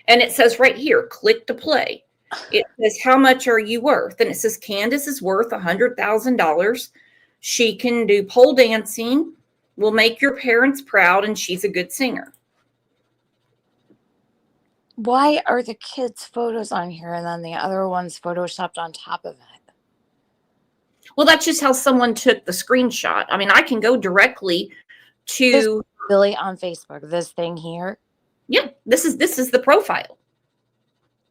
Speaker 1: And it says right here, click to play. It says, how much are you worth? And it says, Candace is worth $100,000. She can do pole dancing, will make your parents proud, and she's a good singer.
Speaker 7: Why are the kids' photos on here and then the other ones photoshopped on top of it?
Speaker 1: Well, that's just how someone took the screenshot. I can go directly to
Speaker 7: Billy on Facebook. This thing here.
Speaker 1: Yeah, this is the profile.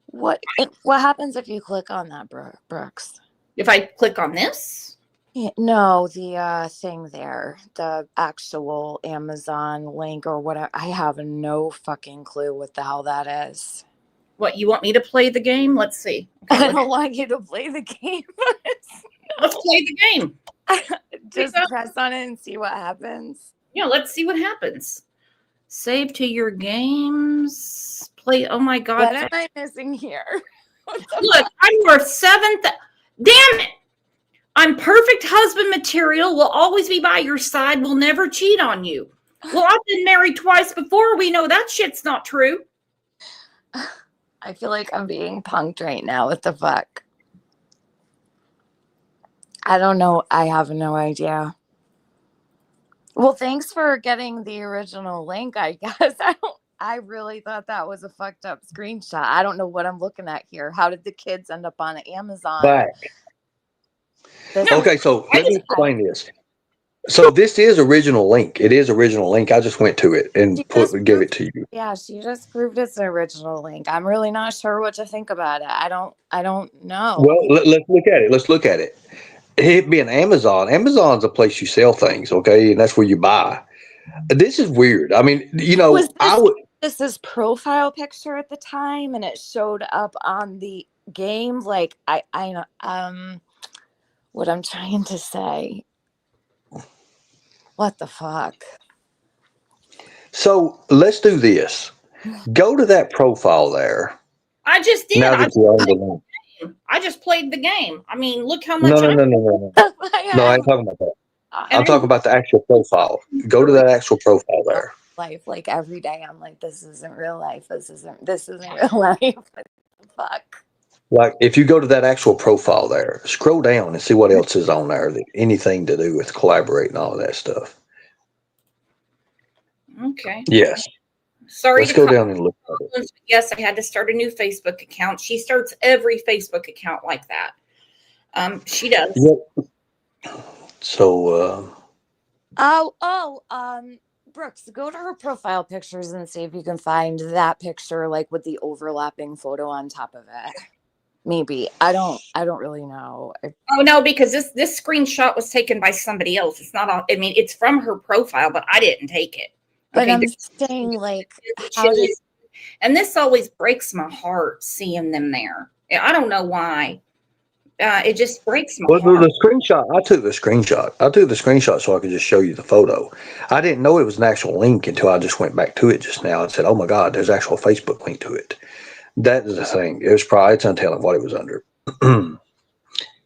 Speaker 7: What happens if you click on that, Brooks?
Speaker 1: If I click on this?
Speaker 7: Yeah, no, the thing there, the actual Amazon link or whatever. I have no fucking clue what the hell that is.
Speaker 1: What, you want me to play the game? Let's see. Okay,
Speaker 7: I don't want you to play the game.
Speaker 1: Let's play the game.
Speaker 7: Just press on it and see what happens.
Speaker 1: Yeah, let's see what happens. Save to your games. Play. Oh my God.
Speaker 7: What am I missing here?
Speaker 1: Look, I'm worth $7,000. Damn it. I'm perfect husband material. Will always be by your side. Will never cheat on you. Well, I've been married twice before. We know that shit's not true.
Speaker 7: I feel like I'm being punked right now. What the fuck? I don't know. I have no idea. Well, thanks for getting the original link, I guess. I really thought that was a fucked up screenshot. I don't know what I'm looking at here. How did the kids end up on Amazon?
Speaker 5: Back.
Speaker 7: This
Speaker 5: Okay, so let me explain this. So this is original link. It is original link. I just went to it and give it to you.
Speaker 7: Yeah, she just proved it's an original link. I'm really not sure what to think about it. I don't know.
Speaker 5: Well, let's look at it. Let's look at it. It being Amazon. Amazon's a place you sell things, okay, and that's where you buy. This is weird. I mean, you know,
Speaker 7: this is profile picture at the time, and it showed up on the game. Like what I'm trying to say. What the fuck?
Speaker 5: So let's do this. Go to that profile there.
Speaker 1: I just did.
Speaker 5: Now that you're on the link.
Speaker 1: I just played the game. I mean, look how much.
Speaker 5: No, I ain't talking about that. I'm talking about the actual profile. Go to that actual profile there.
Speaker 7: Life, like every day, I'm like, this isn't real life. This isn't real life. Fuck.
Speaker 5: Like, if you go to that actual profile there, scroll down and see what else is on there. Anything to do with collaborate and all of that stuff.
Speaker 1: Okay.
Speaker 5: Yes.
Speaker 1: Sorry.
Speaker 5: Let's go down and look at it.
Speaker 1: Yes, I had to start a new Facebook account. She starts every Facebook account like that. She does.
Speaker 5: Yep. So.
Speaker 7: Brooks, go to her profile pictures and see if you can find that picture, like with the overlapping photo on top of it. Maybe. I don't really know.
Speaker 1: Oh no, because this screenshot was taken by somebody else. It's not all, I mean, it's from her profile, but I didn't take it.
Speaker 7: But okay, I'm saying, like, how did...
Speaker 1: And this always breaks my heart seeing them there. I don't know why. It just breaks my heart.
Speaker 5: The screenshot, I took the screenshot so I could just show you the photo. I didn't know it was an actual link until I just went back to it just now and said, oh my God, there's actual Facebook link to it. That is the thing. It was probably, it's untelling what it was under. Okay.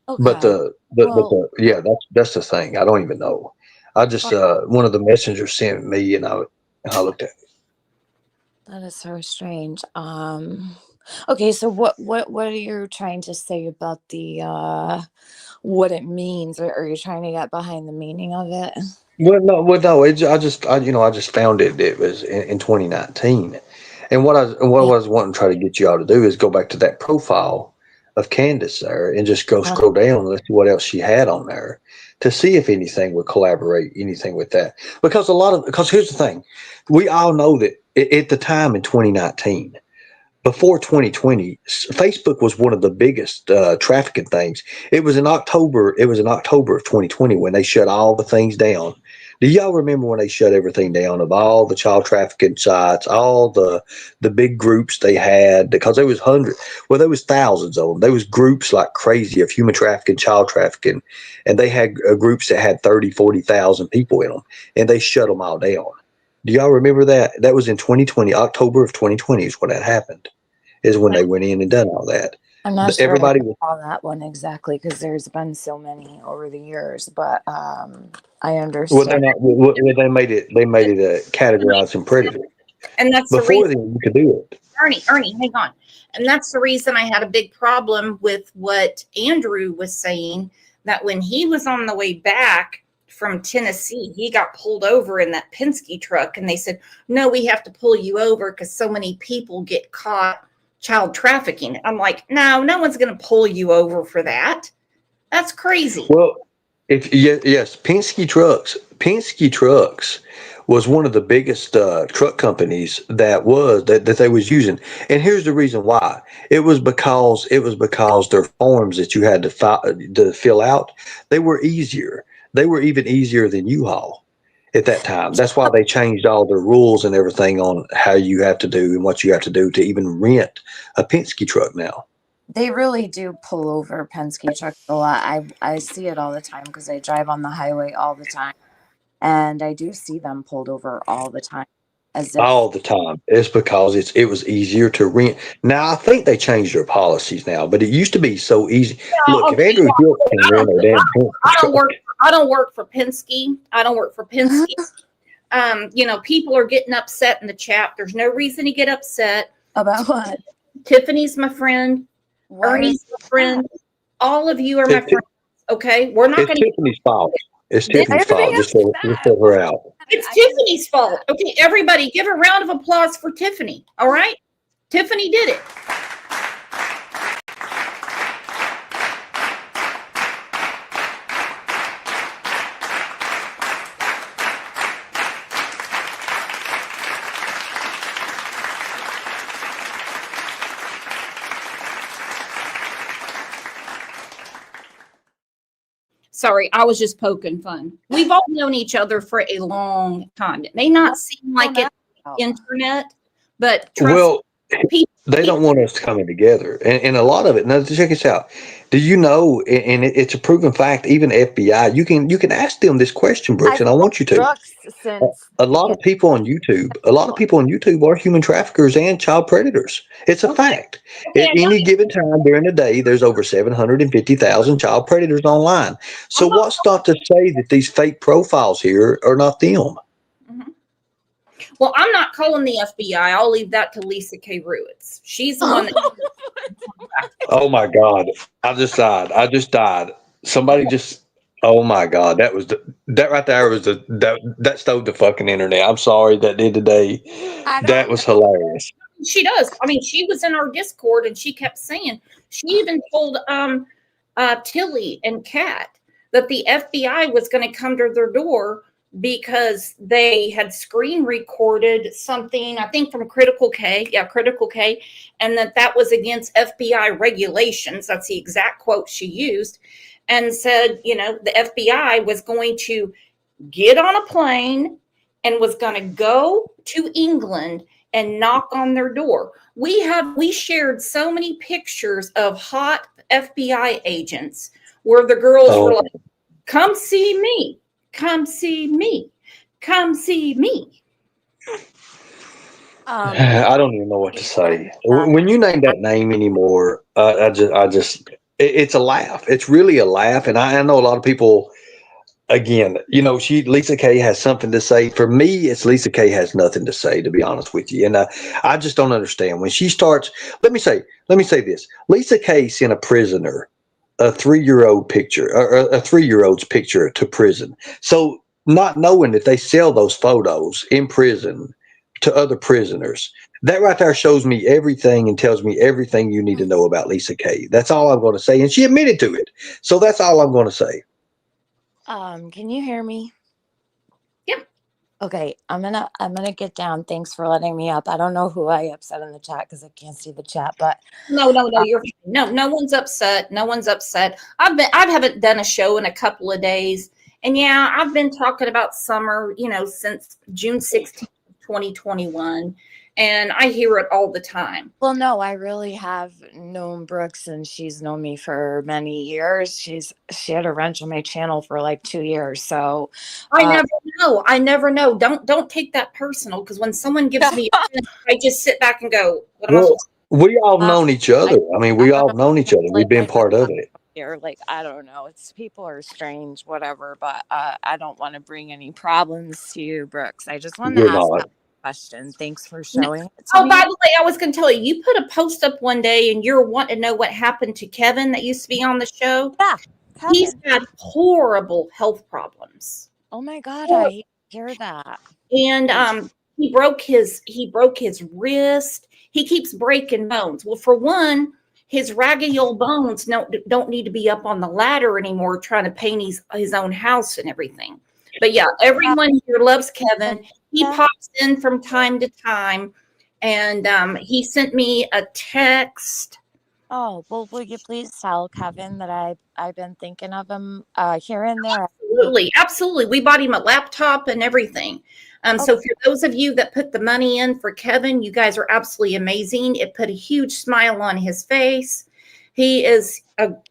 Speaker 5: But that's the thing. I don't even know. I just, one of the messengers sent me and I looked at it.
Speaker 7: That is so strange. Okay, so what are you trying to say about the what it means? Or are you trying to get behind the meaning of it?
Speaker 5: Well, no. I just found it. It was in 2019, and what I was wanting to try to get you all to do is go back to that profile of Candace there and just go scroll down and let's see what else she had on there to see if anything would collaborate, anything with that. Because here's the thing, we all know that at the time in 2019. Before 2020, Facebook was one of the biggest trafficking things. It was in October of 2020 when they shut all the things down. Do y'all remember when they shut everything down of all the child trafficking sites, all the big groups they had? Because there was there was thousands of them. There was groups like crazy of human trafficking, child trafficking, and they had groups that had 30, 40,000 people in them, and they shut them all down. Do y'all remember that? That was in 2020, October of 2020 is when that happened, is when they went in and done all that.
Speaker 7: I'm not sure I recall that one exactly because there's been so many over the years, but I understand.
Speaker 5: They made it categorized in predator.
Speaker 1: And that's
Speaker 5: before then you could do it.
Speaker 1: Ernie, hang on. And that's the reason I had a big problem with what Andrew was saying, that when he was on the way back from Tennessee, he got pulled over in that Penske truck, and they said, no, we have to pull you over because so many people get caught child trafficking. I'm like, no one's going to pull you over for that. That's crazy.
Speaker 5: Well, yes, Penske trucks was one of the biggest truck companies that they was using. And here's the reason why. It was because their forms that you had to fill out, they were easier. They were even easier than U-Haul at that time. That's why they changed all the rules and everything on how you have to do and what you have to do to even rent a Penske truck now.
Speaker 7: They really do pull over Penske trucks a lot. I see it all the time because I drive on the highway all the time. And I do see them pulled over all the time.
Speaker 5: All the time. It's because it was easier to rent. Now, I think they changed their policies now, but it used to be so easy. Look, if Andrew Hill can rent a damn
Speaker 1: I don't work for Penske. People are getting upset in the chat. There's no reason to get upset.
Speaker 7: About what?
Speaker 1: Tiffany's my friend. Ernie's my friend. All of you are my friends. Okay? We're not going to.
Speaker 5: Tiffany's fault. It's Tiffany's fault. Just throw her out.
Speaker 1: It's Tiffany's fault. Okay, everybody, give a round of applause for Tiffany. All right, Tiffany did it. Sorry, I was just poking fun. We've all known each other for a long time. It may not seem like it internet, but trust
Speaker 5: Well,
Speaker 1: people.
Speaker 5: they don't want us coming together, and a lot of it. Now, check this out. Do you know? And it's a proven fact. Even FBI, you can ask them this question, Brooks, and I want you to.
Speaker 7: Brooks since
Speaker 5: A lot of people on YouTube, are human traffickers and child predators. It's a fact.
Speaker 1: Okay,
Speaker 5: At any given time during the day, there's over 750,000 child predators online. So what's not to say that these fake profiles here are not them?
Speaker 1: Mhm. Well, I'm not calling the FBI. I'll leave that to Lisa K. Ruitz. She's the one that.
Speaker 5: Oh my God. I just died. Somebody just, oh my God. That right there was that stole the fucking internet. I'm sorry that did today. That was hilarious.
Speaker 1: She does. I mean, she was in our Discord and she kept saying, she even told Tilly and Kat that the FBI was going to come to their door because they had screen recorded something, I think from Critical K. Yeah, Critical K. And that was against FBI regulations. That's the exact quote she used. And said, the FBI was going to get on a plane and was going to go to England and knock on their door. We shared so many pictures of hot FBI agents where the girls were like, come see me, come see me, come see me.
Speaker 5: I don't even know what to say. When you name that name anymore, it's a laugh. It's really a laugh. And I know a lot of people, again, Lisa K has something to say. For me, it's Lisa K has nothing to say, to be honest with you. And I just don't understand when she starts. Let me say this. Lisa K sent a prisoner a 3-year-old picture, or a 3-year-old's picture to prison. So not knowing that they sell those photos in prison to other prisoners, that right there shows me everything and tells me everything you need to know about Lisa K. That's all I'm going to say. And she admitted to it. So that's all I'm going to say.
Speaker 7: Can you hear me?
Speaker 1: Yeah.
Speaker 7: Okay, I'm gonna get down. Thanks for letting me up. I don't know who I upset in the chat because I can't see the chat, but
Speaker 1: No, you're no one's upset. No one's upset. I haven't done a show in a couple of days. And yeah, I've been talking about summer, since June 16th, 2021. And I hear it all the time.
Speaker 7: Well, no, I really have known Brooks and she's known me for many years. She had a wrench on my channel for like 2 years. So
Speaker 1: I never know. Don't take that personal, because when someone gives me I just sit back and go, what am I supposed to
Speaker 5: We all known each other. I mean, we all known each other. We've been part of it.
Speaker 7: Here, like, I don't know. People are strange, whatever, but I don't want to bring any problems to you, Brooks. I just want to ask that question. Thanks for showing it to me.
Speaker 1: By the way, I was going to tell you, you put a post up one day and you're wanting to know what happened to Kevin that used to be on the show.
Speaker 7: Yeah, Kevin.
Speaker 1: He's had horrible health problems.
Speaker 7: Oh my God, I hear that.
Speaker 1: And he broke his wrist. He keeps breaking bones. Well, for one, his raggedy old bones don't need to be up on the ladder anymore trying to paint his own house and everything. But yeah, everyone here loves Kevin. He pops in from time to time, and he sent me a text.
Speaker 7: Oh, well, will you please tell Kevin that I've been thinking of him here and there?
Speaker 1: Absolutely. We bought him a laptop and everything. So for those of you that put the money in for Kevin, you guys are absolutely amazing. It put a huge smile on his face. He is I'm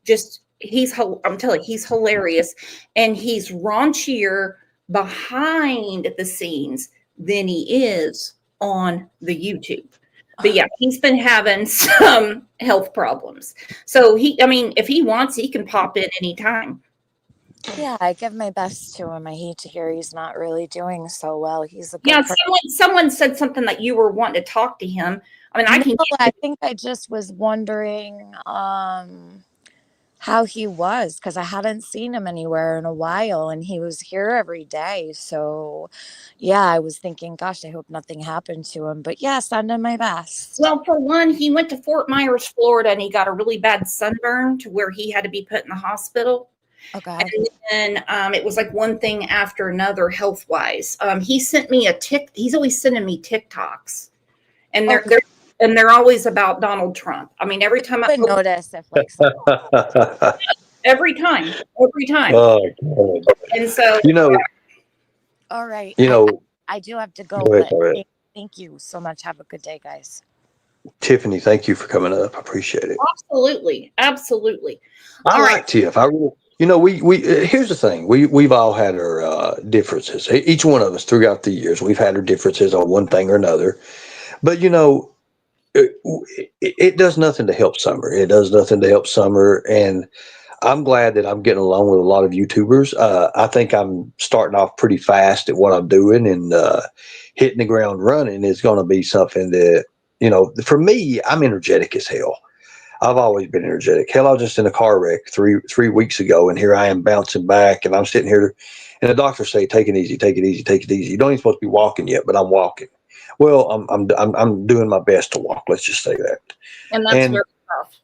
Speaker 1: telling you, he's hilarious. And he's raunchier behind the scenes than he is on the YouTube. But yeah, he's been having some health problems. So if he wants, he can pop in anytime.
Speaker 7: Yeah, I give my best to him. I hate to hear he's not really doing so well. He's a good person.
Speaker 1: Someone said something that you were wanting to talk to him. I mean, I think I
Speaker 7: just was wondering how how he was, because I hadn't seen him anywhere in a while, and he was here every day. So, yeah, I was thinking, gosh, I hope nothing happened to him. But yeah, sending my best.
Speaker 1: Well, for one, he went to Fort Myers, Florida, and he got a really bad sunburn to where he had to be put in the hospital.
Speaker 7: Okay.
Speaker 1: And then it was like one thing after another health wise. He sent me he's always sending me TikToks, and they're always about Donald Trump. I mean, every time
Speaker 7: I notice if like
Speaker 1: every time.
Speaker 5: Oh, God.
Speaker 1: And so,
Speaker 7: all right, I do have to go,
Speaker 5: ahead,
Speaker 7: but thank you so much. Have a good day, guys.
Speaker 5: Tiffany, thank you for coming up. I appreciate it.
Speaker 1: absolutely.
Speaker 5: I like Tiff. We here's the thing. We've all had our differences. Each one of us throughout the years, we've had our differences on one thing or another. But it does nothing to help Summer. It does nothing to help Summer, and I'm glad that I'm getting along with a lot of YouTubers. I think I'm starting off pretty fast at what I'm doing, and hitting the ground running is going to be something that, for me, I'm energetic as hell. I've always been energetic. Hell, I was just in a car wreck three weeks ago, and here I am bouncing back, and I'm sitting here, and the doctors say, "Take it easy, take it easy, take it easy." You don't even supposed to be walking yet, but I'm walking. Well, I'm doing my best to walk. Let's just say that.
Speaker 1: And that's very tough.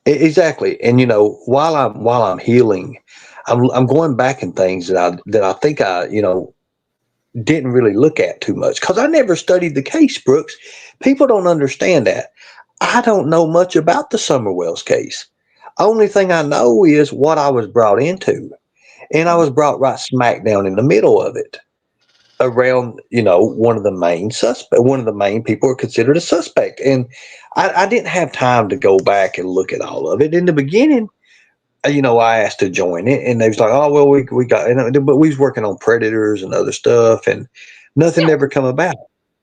Speaker 5: Exactly. And while I'm healing, I'm going back in things that I think I didn't really look at too much, because I never studied the case, Brooks. People don't understand that. I don't know much about the Summer Wells case. Only thing I know is what I was brought into, and I was brought right smack down in the middle of it, around one of the main people are considered a suspect, and I didn't have time to go back and look at all of it. In the beginning, I asked to join it, and they was like, "Oh well, we got," but we was working on predators and other stuff, and nothing ever come about.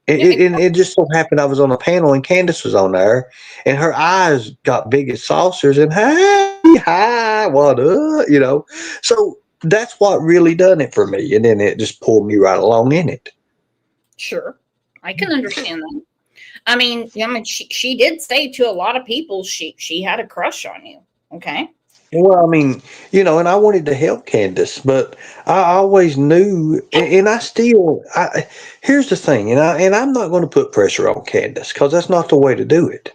Speaker 5: It just so happened I was on a panel, and Candace was on there, and her eyes got big as saucers, and hi, what up, so that's what really done it for me, and then it just pulled me right along in it.
Speaker 1: Sure, I can understand that. I mean, she did say to a lot of people she had a crush on you. Okay.
Speaker 5: Well, I mean, and I wanted to help Candace, but I always knew, and here's the thing, and I'm not going to put pressure on Candace, because that's not the way to do it.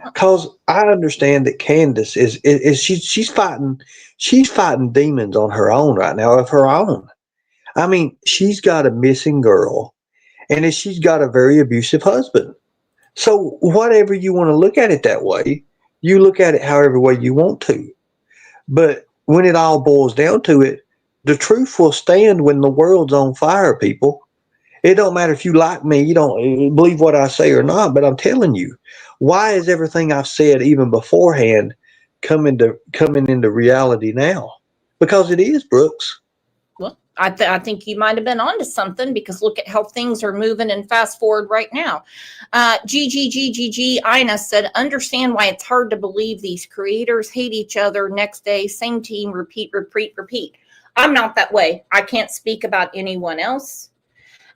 Speaker 5: Because I understand that Candace she's fighting demons on her own right now, of her own. I mean, she's got a missing girl, and she's got a very abusive husband. So whatever you want to look at it that way, you look at it however way you want to. But when it all boils down to it, the truth will stand when the world's on fire, people. It don't matter if you like me, you don't believe what I say or not, but I'm telling you, why is everything I've said even beforehand coming into reality now? Because it is, Brooks.
Speaker 1: Well, I think you might have been onto something, because look at how things are moving and fast forward right now. Ina said, understand why it's hard to believe these creators hate each other. Next day, same team, repeat. I'm not that way. I can't speak about anyone else.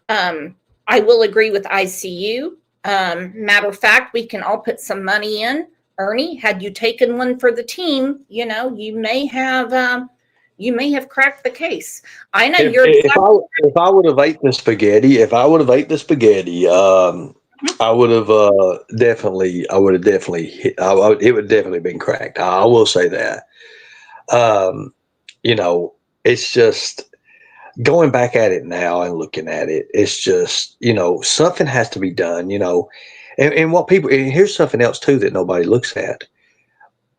Speaker 1: I will agree with ICU. Matter of fact, we can all put some money in. Ernie, had you taken one for the team, you may have cracked the case. I know
Speaker 5: if I would have ate the spaghetti, I would have definitely hit, it would definitely been cracked. I will say that. It's just going back at it now and looking at it. It's just, something has to be done, and what people, and here's something else too that nobody looks at.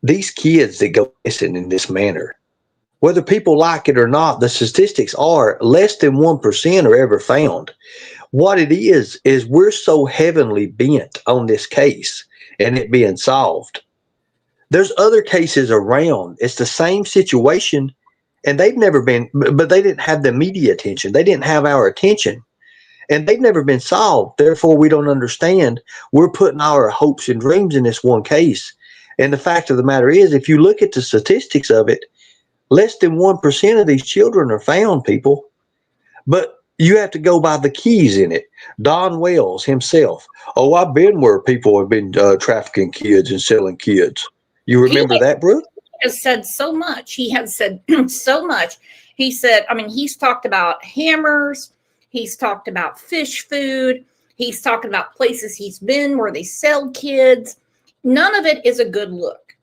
Speaker 5: These kids that go missing in this manner, whether people like it or not, the statistics are less than 1% are ever found. What it is we're so heavily bent on this case and it being solved. There's other cases around. It's the same situation, and they've never been, but they didn't have the media attention. They didn't have our attention, and they've never been solved. Therefore, we don't understand. We're putting our hopes and dreams in this one case. And the fact of the matter is, if you look at the statistics of it, less than 1% of these children are found, people. But you have to go by the keys in it. Don Wells himself. Oh, I've been where people have been trafficking kids and selling kids. You remember that, Brooke?
Speaker 1: has said so much. He has said so much. He said, I mean, he's talked about hammers. He's talked about fish food. He's talking about places he's been where they sell kids. None of it is a good look.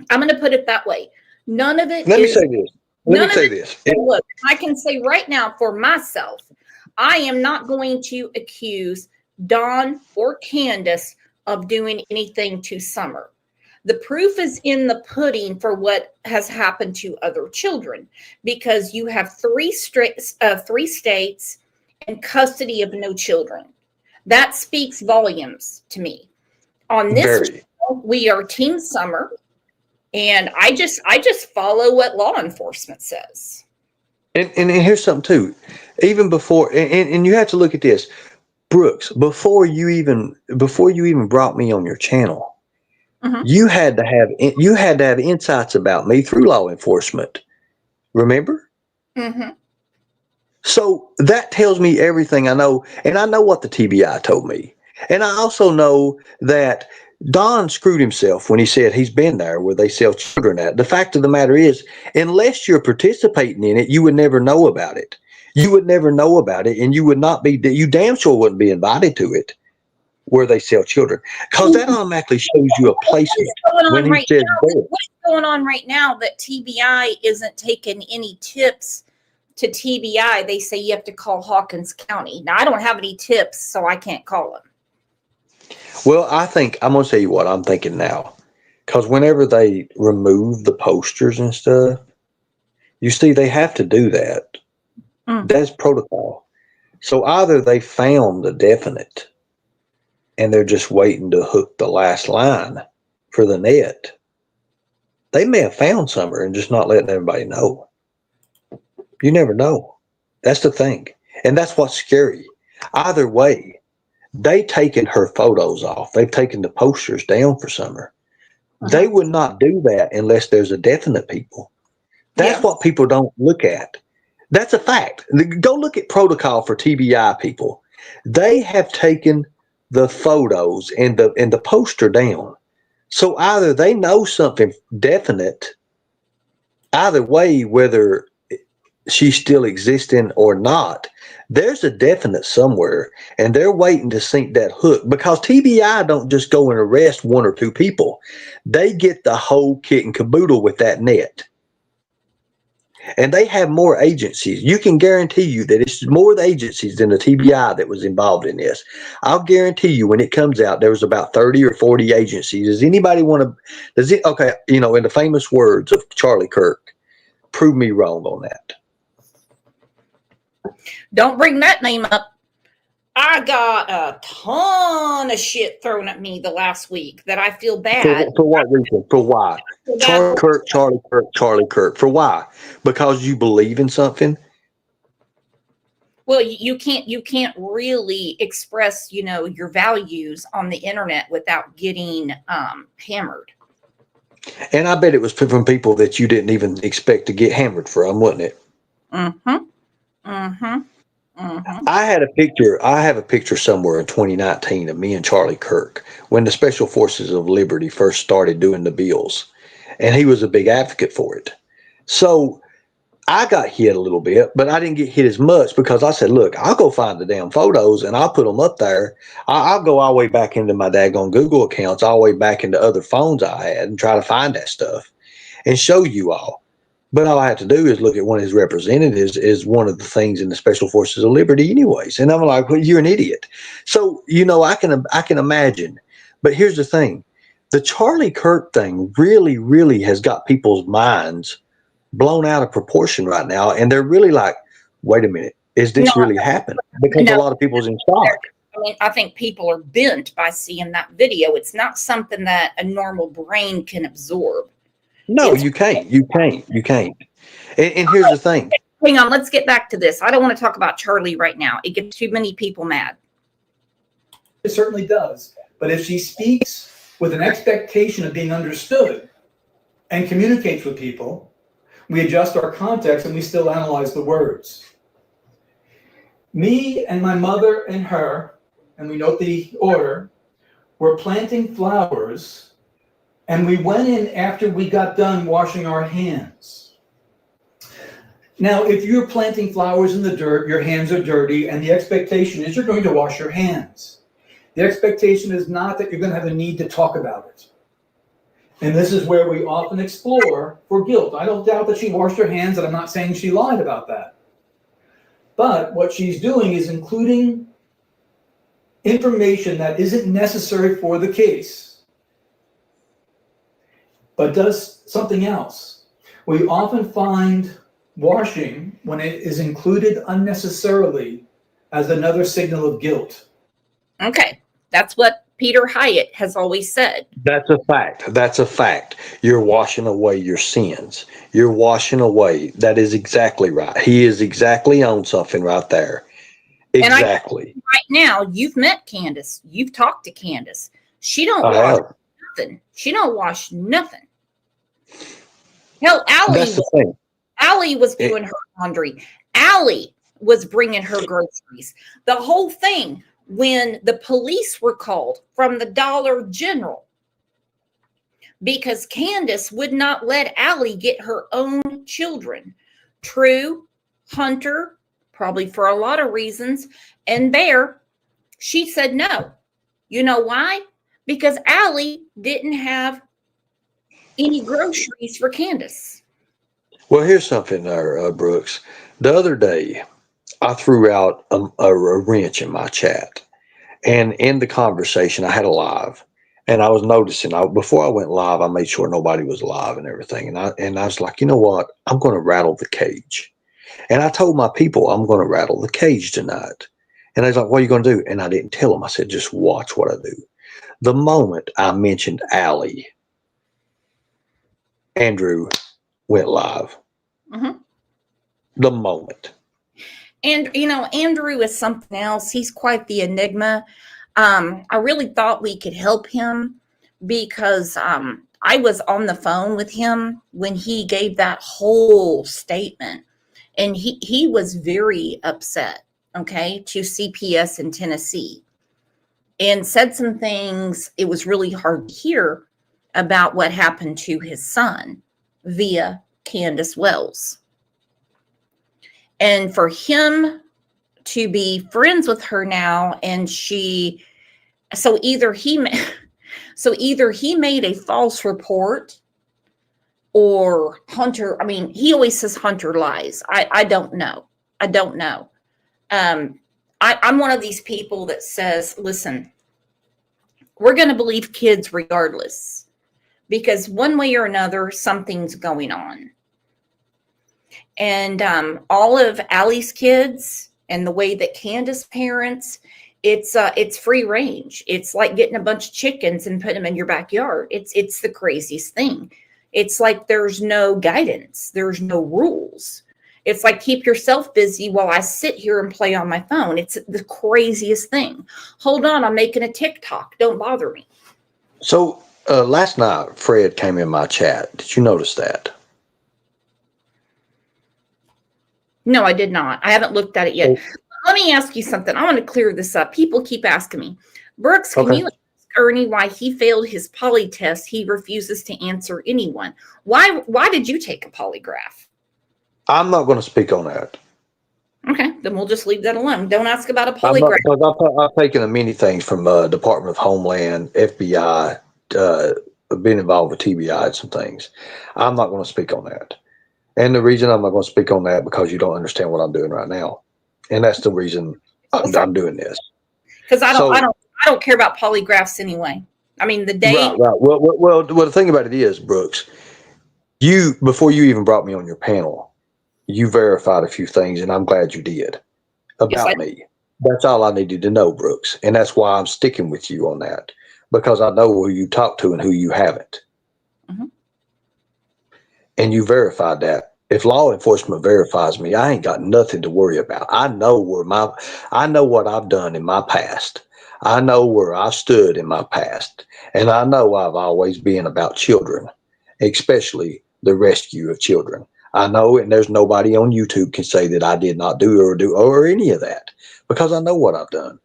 Speaker 1: I'm going to put it that way. None of it
Speaker 5: Let me
Speaker 1: is.
Speaker 5: say this. Let me say this.
Speaker 1: Look, I can say right now for myself, I am not going to accuse Dawn or Candace of doing anything to Summer. The proof is in the pudding for what has happened to other children, because you have three states and custody of no children. That speaks volumes to me. On this channel, we are Team Summer, and I just follow what law enforcement says.
Speaker 5: And here's something too. Even before, and you have to look at this, Brooks. Before you even brought me on your channel, you had to have insights about me through law enforcement. Remember?
Speaker 1: Mm-hmm.
Speaker 5: So that tells me everything I know, and I know what the TBI told me, and I also know that Don screwed himself when he said he's been there where they sell children at. The fact of the matter is, unless you're participating in it, you would never know about it. You would never know about it, and you would not be. You damn sure wouldn't be invited to it where they sell children, because that automatically shows you a placement. When he says
Speaker 1: what's going on right now that TBI isn't taking any tips to TBI? They say you have to call Hawkins County. Now, I don't have any tips, so I can't call them.
Speaker 5: Well, I'm going to tell you what I'm thinking now, because whenever they remove the posters and stuff, you see, they have to do that. That's protocol. So either they found the definite and they're just waiting to hook the last line for the net. They may have found somewhere and just not letting everybody know. You never know. That's the thing. And that's what's scary. Either way, they've taken her photos off. They've taken the posters down for Summer. They would not do that unless there's a definite people. That's what people don't look at. That's a fact. Go look at protocol for TBI people. They have taken the photos and the poster down. So either they know something definite, either way, whether she's still existing or not, there's a definite somewhere, and they're waiting to sink that hook, because TBI don't just go and arrest one or two people. They get the whole kit and caboodle with that net. And they have more agencies. You can guarantee you that it's more the agencies than the TBI that was involved in this. I'll guarantee you when it comes out, there was about 30 or 40 agencies. Does anybody want to, okay, in the famous words of Charlie Kirk, prove me wrong on that.
Speaker 1: Don't bring that name up. I got a ton of shit thrown at me the last week that I feel bad.
Speaker 5: For what reason? For why? Charlie Kirk. For why? Because you believe in something?
Speaker 1: Well, you can't really express, your values on the internet without getting hammered.
Speaker 5: And I bet it was from people that you didn't even expect to get hammered from, wasn't it?
Speaker 1: Mm-hmm. Mm-hmm. Mm-hmm.
Speaker 5: I have a picture somewhere in 2019 of me and Charlie Kirk when the Special Forces of Liberty first started doing the bills, and he was a big advocate for it. So I got hit a little bit, but I didn't get hit as much because I said, look, I'll go find the damn photos and I'll put them up there. I'll go all the way back into my daggone Google accounts, all the way back into other phones I had, and try to find that stuff and show you all. But all I have to do is look at one of his representatives as one of the things in the Special Forces of Liberty anyways. And I'm like, well, you're an idiot. So, I can imagine. But here's the thing. The Charlie Kirk thing really, really has got people's minds blown out of proportion right now. And they're really like, wait a minute, is this really happening? Because a lot of people's in shock.
Speaker 1: I mean, I think people are bent by seeing that video. It's not something that a normal brain can absorb.
Speaker 5: No, you can't. You can't. And here's the thing.
Speaker 1: Hang on, let's get back to this. I don't want to talk about Charlie right now. It gets too many people mad.
Speaker 6: It certainly does. But if she speaks with an expectation of being understood and communicates with people, we adjust our context and we still analyze the words. Me and my mother and her, and we note the order, were planting flowers And we went in after we got done washing our hands. Now, if you're planting flowers in the dirt, your hands are dirty, and the expectation is you're going to wash your hands. The expectation is not that you're going to have a need to talk about it. And this is where we often explore for guilt. I don't doubt that she washed her hands, and I'm not saying she lied about that. But what she's doing is including information that isn't necessary for the case, but does something else. We often find washing, when it is included unnecessarily, as another signal of guilt.
Speaker 1: Okay, that's what Peter Hyatt has always said.
Speaker 5: That's a fact. That's a fact. You're washing away your sins. You're washing away. That is exactly right. He is exactly on something right there. Exactly.
Speaker 1: Right now, you've met Candace. You've talked to Candace. She don't wash nothing. She don't wash nothing. Hell, Allie was doing her laundry. Allie was bringing her groceries. The whole thing, when the police were called from the Dollar General, because Candace would not let Allie get her own children. True, Hunter, probably for a lot of reasons, and Bear, she said no. You know why? Because Allie didn't have any groceries for Candace.
Speaker 5: Well, here's something there, Brooks. The other day, I threw out a wrench in my chat. And in the conversation, I had a live. And I was noticing, before I went live, I made sure nobody was live and everything. And I was like, you know what? I'm going to rattle the cage. And I told my people, I'm going to rattle the cage tonight. And they was like, what are you going to do? And I didn't tell them. I said, just watch what I do. The moment I mentioned Allie, Andrew went live.
Speaker 1: Mm-hmm.
Speaker 5: The moment.
Speaker 1: And, you know, Andrew is something else. He's quite the enigma. I really thought we could help him because I was on the phone with him when he gave that whole statement. And he was very upset, okay, to CPS in Tennessee and said some things. It was really hard to hear about what happened to his son via Candace Wells. And for him to be friends with her now, and so either he made a false report, or Hunter, I mean, he always says Hunter lies. I don't know. I don't know. I'm one of these people that says, listen, we're going to believe kids regardless, because one way or another, something's going on. And all of Allie's kids and the way that Candace parents, it's free range. It's like getting a bunch of chickens and putting them in your backyard. It's the craziest thing. It's like there's no guidance. There's no rules. It's like keep yourself busy while I sit here and play on my phone. It's the craziest thing. Hold on, I'm making a TikTok. Don't bother me.
Speaker 5: So last night, Fred came in my chat. Did you notice that?
Speaker 1: No, I did not. I haven't looked at it yet. Let me ask you something. I want to clear this up. People keep asking me, Brooks, can you ask Ernie why he failed his poly test? He refuses to answer anyone. Why did you take a polygraph?
Speaker 5: I'm not going to speak on that.
Speaker 1: Okay, then we'll just leave that alone. Don't ask about a polygraph.
Speaker 5: I've taken many things from Department of Homeland, FBI, been involved with TBI and some things. I'm not going to speak on that. And the reason I'm not going to speak on that because you don't understand what I'm doing right now, and that's the reason I'm doing this.
Speaker 1: Because I don't care about polygraphs anyway. I mean, the day.
Speaker 5: Right. Well, the thing about it is, Brooks, before you even brought me on your panel, you verified a few things, and I'm glad you did about me. That's all I needed to know, Brooks, and that's why I'm sticking with you on that, because I know who you talk to and who you haven't. Mm-hmm. And you verified that. If law enforcement verifies me, I ain't got nothing to worry about. I know what I've done in my past. I know where I stood in my past. And I know I've always been about children, especially the rescue of children. I know, and there's nobody on YouTube can say that I did not do or any of that, because I know what I've done.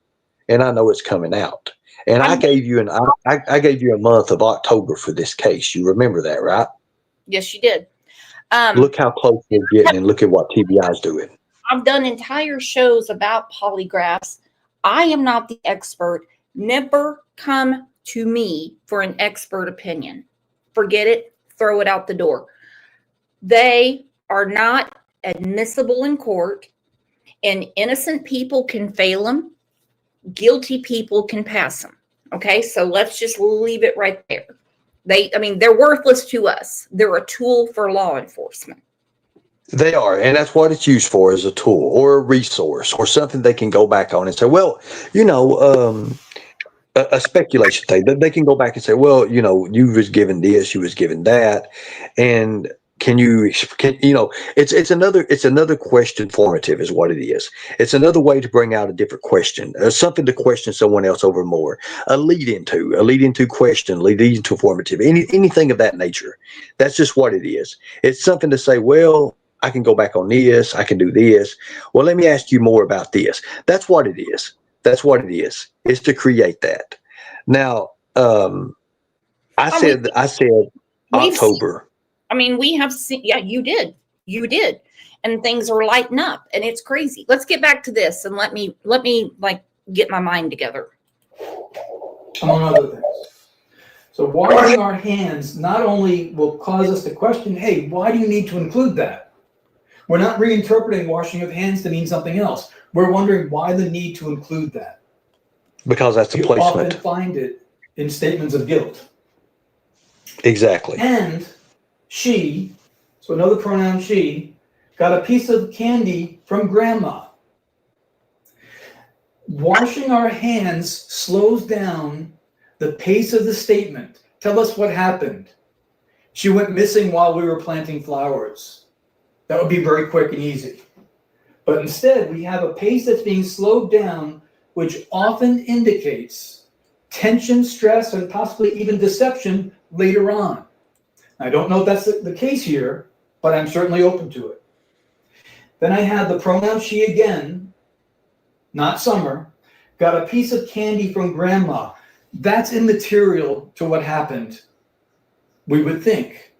Speaker 5: And I know it's coming out. And I gave you I gave you a month of October for this case. You remember that, right?
Speaker 1: Yes, you did.
Speaker 5: Look how close we're getting, and look at what TBI is doing.
Speaker 1: I've done entire shows about polygraphs. I am not the expert. Never come to me for an expert opinion. Forget it. Throw it out the door. They are not admissible in court, and innocent people can fail them. Guilty people can pass them. Okay, so let's just leave it right there. They're worthless to us. They're a tool for law enforcement.
Speaker 5: They are, and that's what it's used for, as a tool or a resource or something they can go back on and say, well, a speculation thing. They can go back and say, well, you was given this, you was given that, and it's another question formative is what it is. It's another way to bring out a different question, something to question someone else over more, a lead into question, lead into formative, anything of that nature. That's just what it is. It's something to say, well, I can go back on this, I can do this. Well, let me ask you more about this. That's what it is. That's what it is. It's to create that. Now, I said October.
Speaker 1: We have seen, yeah, you did, and things are lighting up, and it's crazy. Let's get back to this, and let me like get my mind together.
Speaker 6: Among other things. So washing our hands not only will cause us to question, hey, why do you need to include that? We're not reinterpreting washing of hands to mean something else. We're wondering why the need to include that.
Speaker 5: Because that's a placement.
Speaker 6: You often find it in statements of guilt.
Speaker 5: Exactly.
Speaker 6: And she, so another pronoun she, got a piece of candy from grandma. Washing our hands slows down the pace of the statement. Tell us what happened. She went missing while we were planting flowers. That would be very quick and easy. But instead, we have a pace that's being slowed down, which often indicates tension, stress, and possibly even deception later on. I don't know if that's the case here, but I'm certainly open to it. Then I had the pronoun she again, not Summer, got a piece of candy from grandma. That's immaterial to what happened, we would think.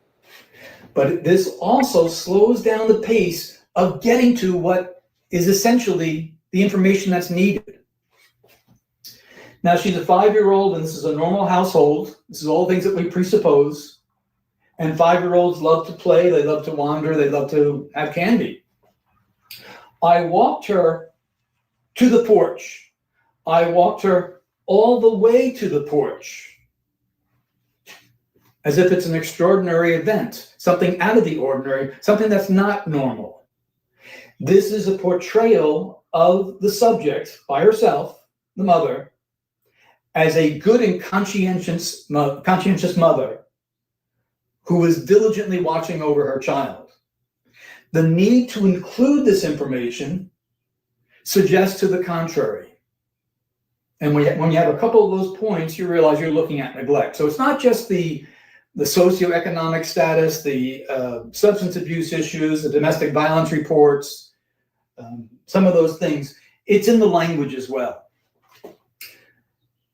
Speaker 6: But this also slows down the pace of getting to what is essentially the information that's needed. Now, she's a 5-year-old, and this is a normal household. This is all things that we presuppose. And 5-year-olds love to play, they love to wander, they love to have candy. I walked her to the porch. I walked her all the way to the porch, as if it's an extraordinary event, something out of the ordinary, something that's not normal. This is a portrayal of the subject by herself, the mother, as a good and conscientious mother who is diligently watching over her child. The need to include this information suggests to the contrary. And when you have a couple of those points, you realize you're looking at neglect. So it's not just the socioeconomic status, the substance abuse issues, the domestic violence reports, some of those things. It's in the language as well.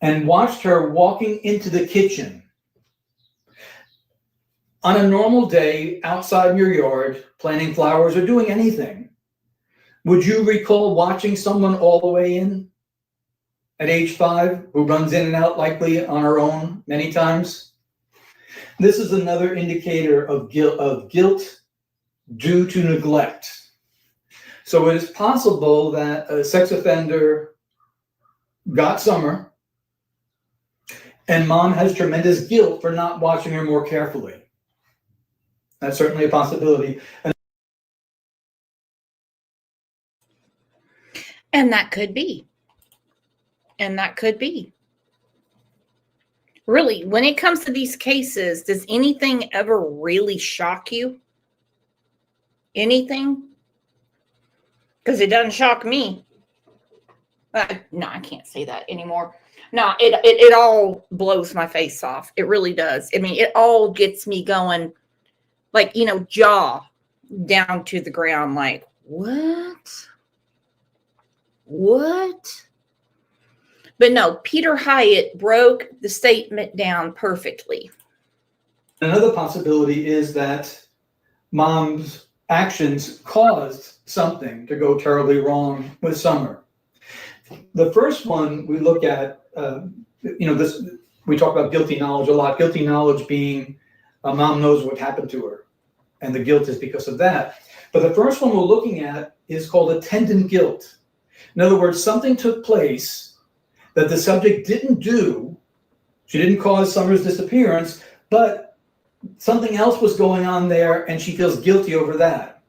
Speaker 6: And watched her walking into the kitchen. On a normal day, outside in your yard, planting flowers or doing anything, would you recall watching someone all the way in at age 5 who runs in and out likely on her own many times? This is another indicator of guilt due to neglect. So it is possible that a sex offender got Summer, and mom has tremendous guilt for not watching her more carefully. That's certainly a possibility.
Speaker 1: And that could be. And that could be. Really, when it comes to these cases, does anything ever really shock you? Anything? Because it doesn't shock me. No, I can't say that anymore. No, it all blows my face off. It really does. It all gets me going, like, jaw down to the ground, like, what? What? But no, Peter Hyatt broke the statement down perfectly.
Speaker 6: Another possibility is that mom's actions caused something to go terribly wrong with Summer. The first one we look at, this, we talk about guilty knowledge a lot. Guilty knowledge being mom knows what happened to her, and the guilt is because of that. But the first one we're looking at is called attendant guilt. In other words, something took place that the subject didn't do. She didn't cause Summer's disappearance, but something else was going on there, and she feels guilty over that.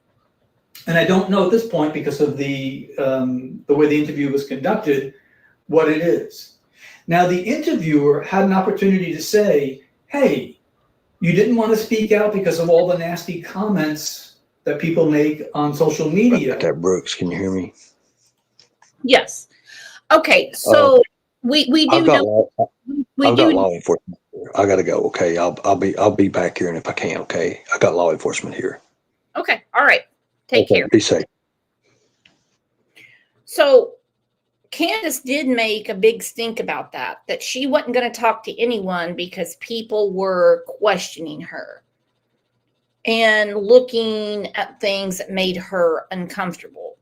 Speaker 6: And I don't know at this point, because of the way the interview was conducted, what it is. Now, the interviewer had an opportunity to say, hey, you didn't want to speak out because of all the nasty comments that people make on social media.
Speaker 5: That Brooks, can you hear me?
Speaker 1: Yes. Okay, so we do know.
Speaker 5: I've got law enforcement here. I gotta go. Okay, I'll be back here, and if I can, okay. I got law enforcement here.
Speaker 1: Okay, all right. Take care.
Speaker 5: Be safe.
Speaker 1: So Candace did make a big stink about that she wasn't going to talk to anyone because people were questioning her and looking at things that made her uncomfortable.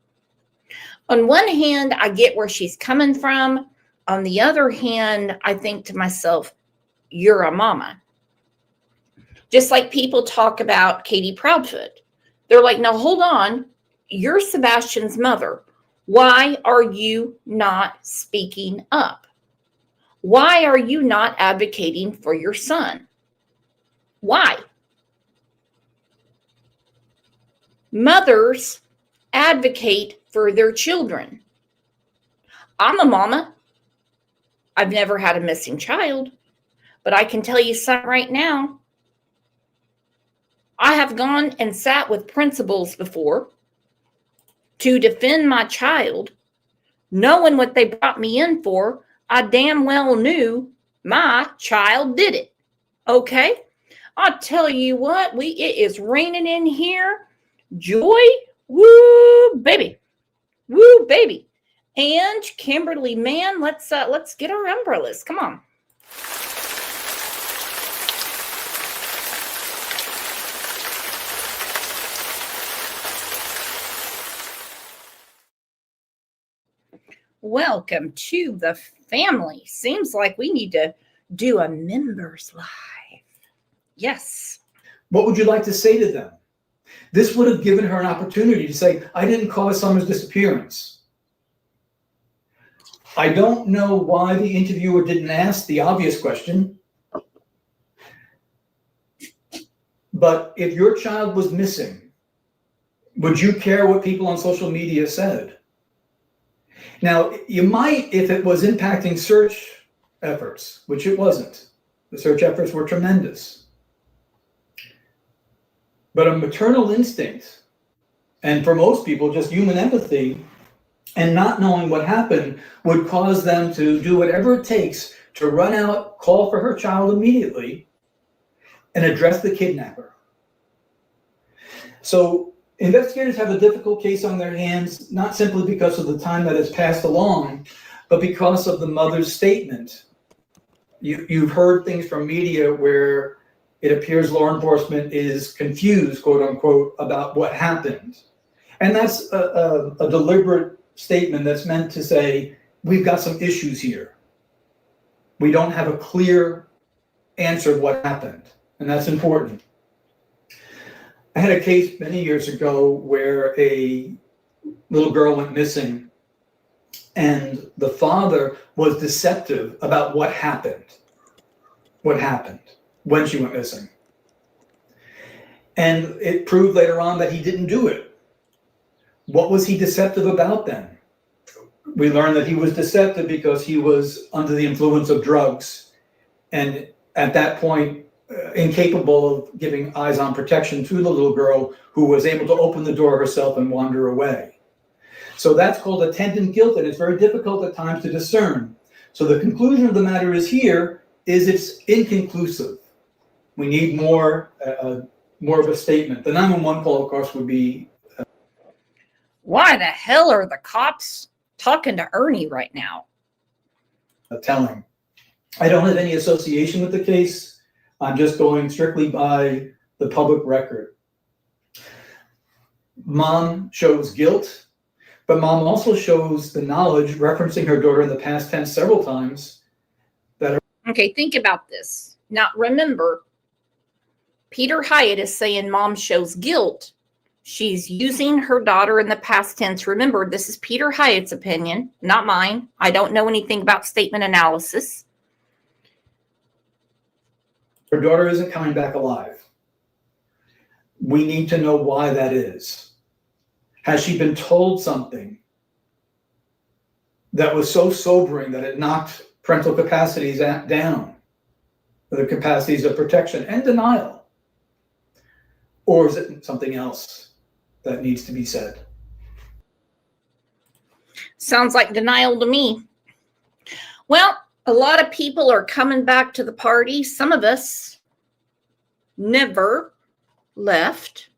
Speaker 1: On one hand, I get where she's coming from. On the other hand, I think to myself, you're a mama. Just like people talk about Katie Proudfoot. They're like, no, hold on. You're Sebastian's mother. Why are you not speaking up? Why are you not advocating for your son? Why? Mothers advocate for their children. I'm a mama. I've never had a missing child, but I can tell you something right now. I have gone and sat with principals before to defend my child, knowing what they brought me in for. I damn well knew my child did it. Okay? I'll tell you what, it is raining in here. Joy, woo, baby. Woo, baby. And Kimberly, man, let's get our umbrellas. Come on. Welcome to the family. Seems like we need to do a members live. Yes.
Speaker 6: What would you like to say to them? This would have given her an opportunity to say, I didn't cause Summer's disappearance. I don't know why the interviewer didn't ask the obvious question. But if your child was missing, would you care what people on social media said? Now, you might if it was impacting search efforts, which it wasn't. The search efforts were tremendous. But a maternal instinct, and for most people, just human empathy, and not knowing what happened would cause them to do whatever it takes to run out, call for her child immediately, and address the kidnapper. So investigators have a difficult case on their hands, not simply because of the time that has passed along, but because of the mother's statement. You've heard things from media where it appears law enforcement is confused, quote unquote, about what happened. And that's a deliberate statement that's meant to say, we've got some issues here. We don't have a clear answer of what happened, and that's important. I had a case many years ago where a little girl went missing, and the father was deceptive about what happened when she went missing. And it proved later on that he didn't do it. What was he deceptive about then? We learned that he was deceptive because he was under the influence of drugs, and at that point, incapable of giving eyes on protection to the little girl, who was able to open the door herself and wander away. So that's called attendant guilt, and it's very difficult at times to discern. So the conclusion of the matter is it's inconclusive. We need more of a statement. The 911 call, of course, would be.
Speaker 1: Why the hell are the cops talking to Ernie right now?
Speaker 6: telling. I don't have any association with the case. I'm just going strictly by the public record. Mom shows guilt, but mom also shows the knowledge, referencing her daughter in the past tense several times.
Speaker 1: Okay, think about this. Now, remember, Peter Hyatt is saying mom shows guilt. She's using her daughter in the past tense. Remember, this is Peter Hyatt's opinion, not mine. I don't know anything about statement analysis.
Speaker 6: Her daughter isn't coming back alive. We need to know why that is. Has she been told something that was so sobering that it knocked parental capacities down, the capacities of protection and denial? Or is it something else that needs to be said?
Speaker 1: Sounds like denial to me. Well, a lot of people are coming back to the party. Some of us never left,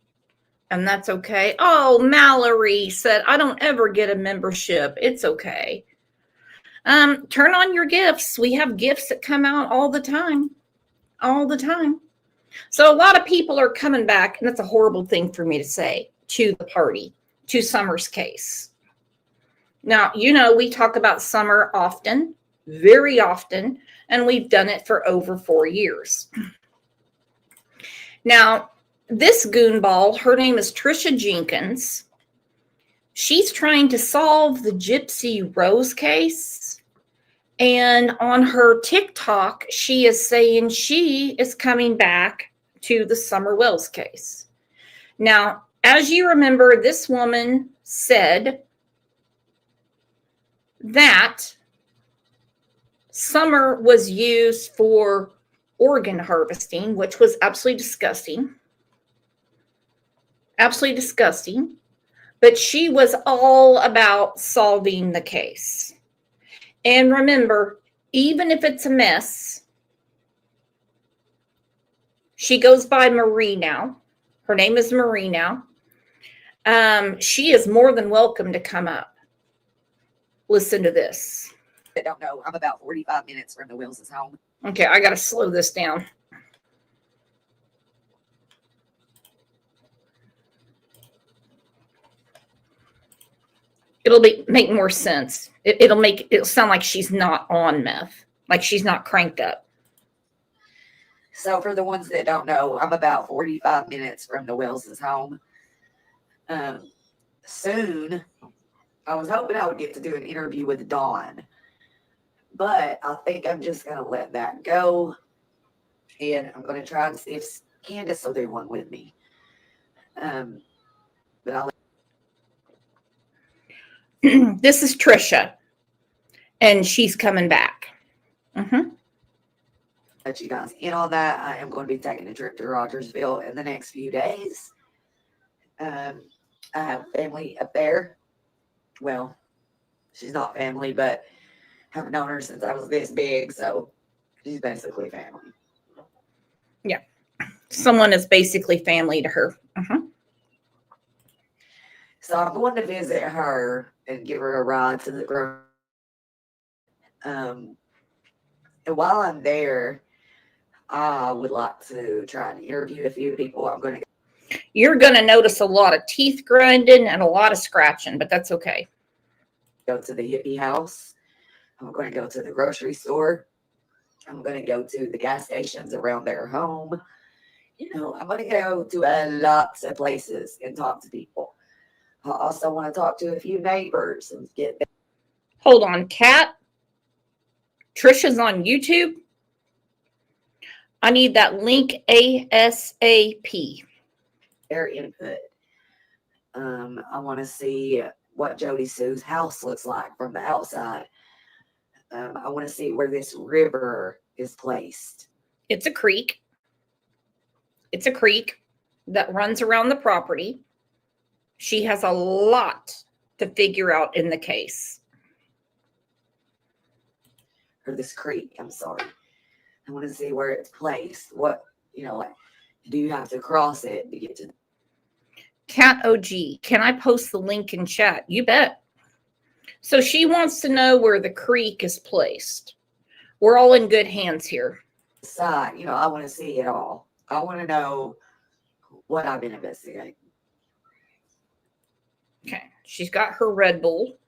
Speaker 1: and that's okay. Oh, Mallory said, I don't ever get a membership. It's okay. Turn on your gifts. We have gifts that come out all the time. All the time. So a lot of people are coming back, and that's a horrible thing for me to say, to the party, to Summer's case. Now, you know, we talk about Summer often, very often, and we've done it for over 4 years. Now, this goonball, her name is Trisha Jenkins. She's trying to solve the Gypsy Rose case. And on her TikTok, she is saying she is coming back to the Summer Wells case. Now, as you remember, this woman said that Summer was used for organ harvesting, which was absolutely disgusting. Absolutely disgusting. But she was all about solving the case. And remember, even if it's a mess, she goes by Marie now. Her name is Marie now. She is more than welcome to come up. Listen to this.
Speaker 8: I don't know. I'm about 45 minutes from the Wills' home.
Speaker 1: Okay, I got to slow this down. It'll make more sense. It'll sound like she's not on meth, like she's not cranked up.
Speaker 8: So for the ones that don't know, I'm about 45 minutes from the Wills' home. Soon, I was hoping I would get to do an interview with Dawn, but I think I'm just going to let that go. And I'm going to try and see if Candace will do one with me. But I'll
Speaker 1: This is Trisha, and she's coming back.
Speaker 8: let you guys in on that. I am going to be taking a trip to Rogersville in the next few days. I have family up there. Well, she's not family, but I've known her since I was this big, so she's basically family.
Speaker 1: Yeah. Someone is basically family to her.
Speaker 8: So I'm going to visit her and give her a ride to the grocery. And while I'm there, I would like to try and interview a few people.
Speaker 1: You're going to notice a lot of teeth grinding and a lot of scratching, but that's okay.
Speaker 8: Go to the hippie house. I'm going to go to the grocery store. I'm going to go to the gas stations around their home. You know, I'm going to go to lots of places and talk to people. I also want to talk to a few neighbors and get them.
Speaker 1: Hold on, Kat. Trisha's on YouTube. I need that link ASAP.
Speaker 8: Their input. I want to see what Jody Sue's house looks like from the outside. I want to see where this river is placed.
Speaker 1: It's a creek. It's a creek that runs around the property. She has a lot to figure out in the case.
Speaker 8: Or this creek, I'm sorry. I want to see where it's placed. What, like, do you have to cross it to get to?
Speaker 1: Cat OG, can I post the link in chat? You bet. So she wants to know where the creek is placed. We're all in good hands here.
Speaker 8: Side, I want to see it all. I want to know what I've been investigating.
Speaker 1: Okay. She's got her Red Bull.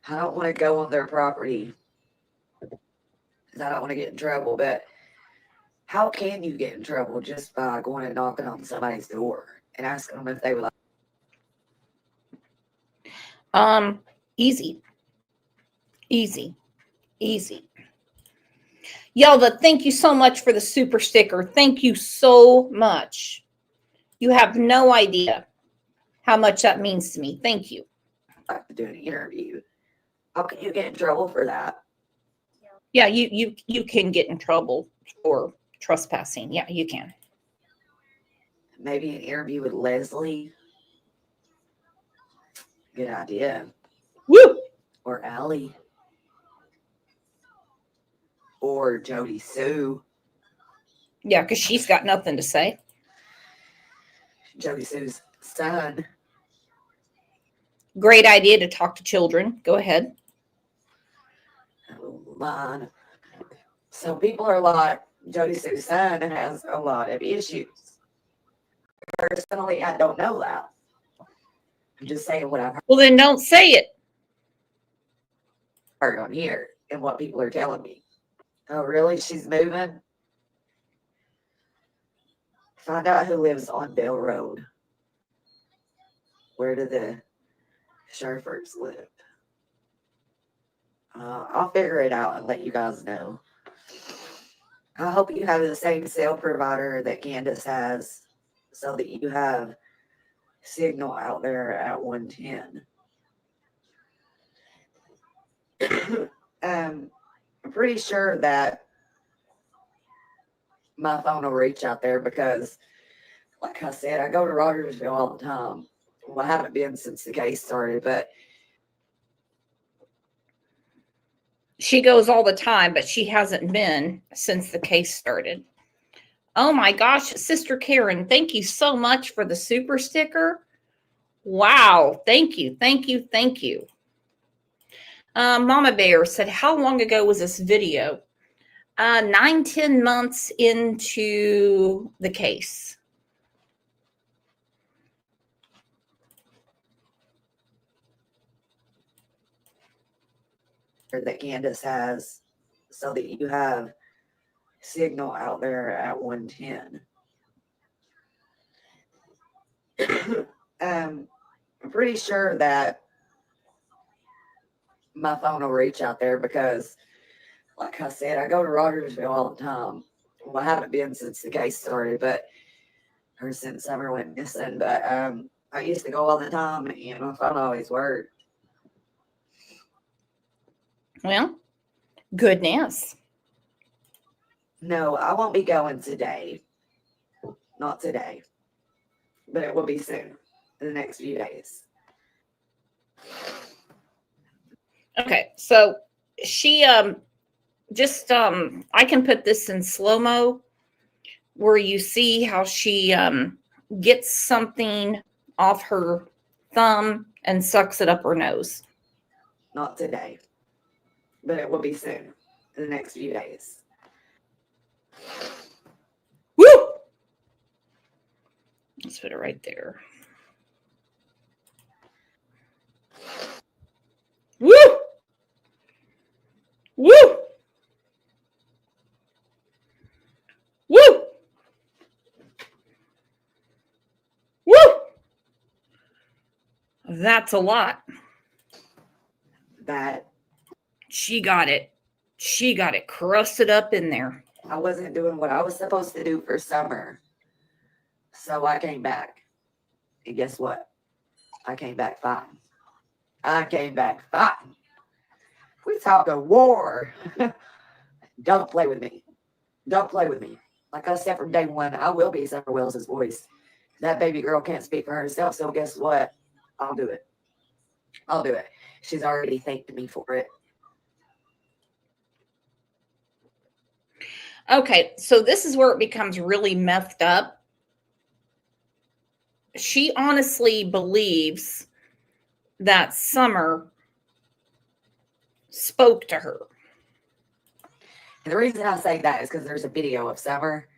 Speaker 8: I don't want to go on their property because I don't want to get in trouble, but how can you get in trouble just by going and knocking on somebody's door and asking them if they would like?
Speaker 1: Easy. Yelva, thank you so much for the super sticker. Thank you so much. You have no idea how much that means to me. Thank you.
Speaker 8: To do an interview. How can you get in trouble for that?
Speaker 1: Yeah, you can get in trouble for trespassing. Yeah, you can.
Speaker 8: Maybe an interview with Leslie. Good idea.
Speaker 1: Woo!
Speaker 8: Or Allie. Or Jody Sue.
Speaker 1: Yeah, because she's got nothing to say.
Speaker 8: Jody Sue's son.
Speaker 1: Great idea to talk to children. Go ahead.
Speaker 8: Oh, man. So people are like, Jody Sue's son has a lot of issues. Personally, I don't know that. I'm just saying what I've
Speaker 1: Well, then don't say it.
Speaker 8: heard on here and what people are telling me. Oh, really? She's moving? Find out who lives on Bell Road. Where do the Sherfords live? I'll figure it out and let you guys know. I hope you have the same cell provider that Candace has so that you have signal out there at 110. I'm pretty sure that my phone will reach out there because, like I said, I go to Rogersville all the time. Well, I haven't been since the case started, but
Speaker 1: She goes all the time, but she hasn't been since the case started. Oh my gosh, Sister Karen, thank you so much for the super sticker. Wow, thank you. Mama Bear said, how long ago was this video? 9-10 months into the case.
Speaker 8: that Candace has so that you have signal out there at 110. I'm pretty sure that my phone will reach out there because, like I said, I go to Rogersville all the time. Well, I haven't been since the case started, or since Summer went missing, but I used to go all the time and my phone always worked.
Speaker 1: Well, goodness.
Speaker 8: No, I won't be going today. Not today. But it will be soon. In the next few days.
Speaker 1: Okay, so she I can put this in slow-mo where you see how she gets something off her thumb and sucks it up her nose.
Speaker 8: Not today. But it will be soon. In the next few days.
Speaker 1: Woo! Let's put it right there. Woo! Woo! Woo! Woo! That's a lot.
Speaker 8: That
Speaker 1: she got it crusted up in there.
Speaker 8: I wasn't doing what I was supposed to do for Summer. So I came back. And guess what? I came back fine. We talk a war. Don't play with me. Like I said from day one, I will be Summer Wells' voice. That baby girl can't speak for herself, so guess what? I'll do it. She's already thanked me for it.
Speaker 1: Okay, so this is where it becomes really messed up. She honestly believes that Summer spoke to her.
Speaker 8: And the reason I say that is because there's a video of Summer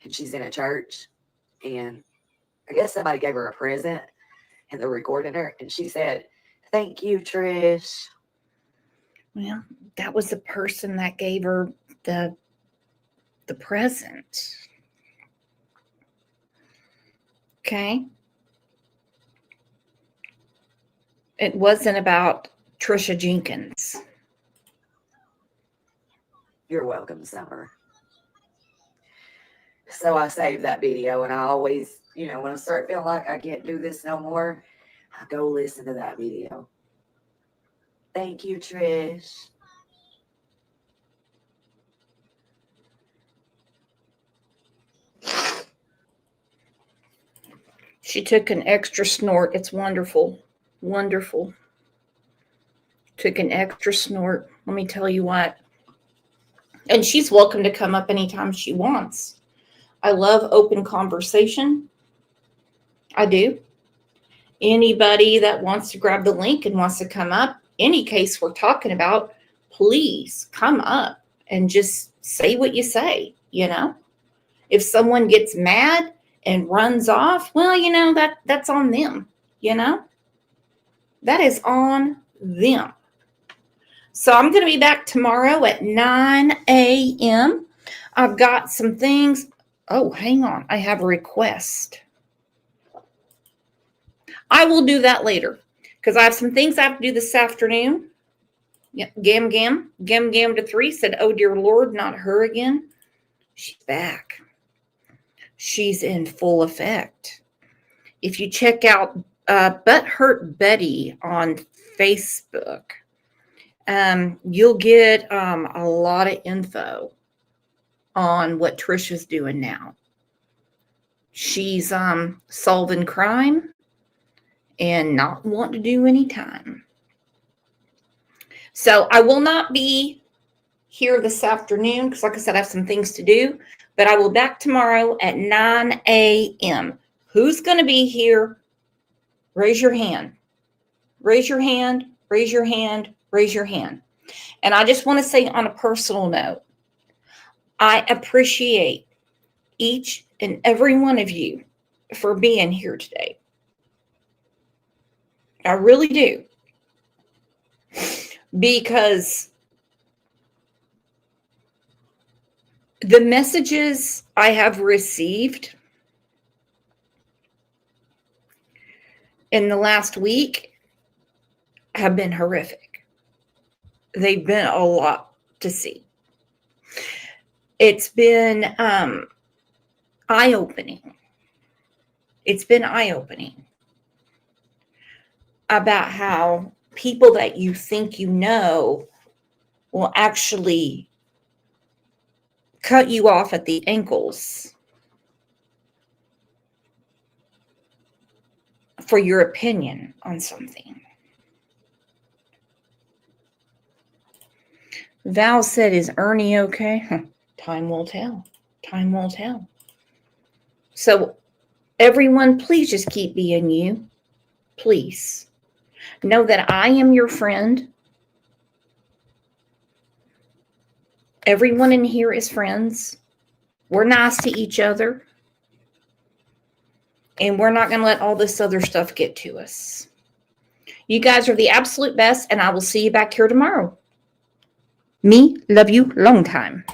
Speaker 8: and she's in a church and I guess somebody gave her a present and they're recording her and she said, "Thank you, Trish."
Speaker 1: Well, that was the person that gave her the present. Okay. It wasn't about Trisha Jenkins.
Speaker 8: You're welcome, Summer. So I saved that video and I always, when I start feeling like I can't do this no more, I go listen to that video. Thank you, Trish.
Speaker 1: She took an extra snort. It's wonderful. Wonderful. Took an extra snort. Let me tell you what. And she's welcome to come up anytime she wants. I love open conversation. I do. Anybody that wants to grab the link and wants to come up, any case we're talking about, please come up and just say what you say, If someone gets mad and runs off, well, that's on them, That is on them. So I'm going to be back tomorrow at 9 a.m. I've got some things. Oh, hang on. I have a request. I will do that later because I have some things I have to do this afternoon. Gam to 3 said, "Oh, dear Lord, not her again." She's back. She's in full effect. If you check out Butthurt Betty on Facebook, you'll get a lot of info on what Trisha's doing now. She's solving crime and not wanting to do any time. So I will not be here this afternoon because, like I said, I have some things to do. But I will be back tomorrow at 9 a.m. Who's going to be here? Raise your hand. Raise your hand. Raise your hand. Raise your hand. And I just want to say on a personal note, I appreciate each and every one of you for being here today. I really do. Because the messages I have received in the last week have been horrific. They've been a lot to see. It's been eye-opening. It's been eye-opening about how people that you think you know will actually cut you off at the ankles for your opinion on something. Val said, "Is Ernie okay?" Time will tell. Time will tell. So everyone, please just keep being you. Please. Know that I am your friend. Everyone in here is friends. We're nice to each other. And we're not going to let all this other stuff get to us. You guys are the absolute best, and I will see you back here tomorrow. Me, love you, long time.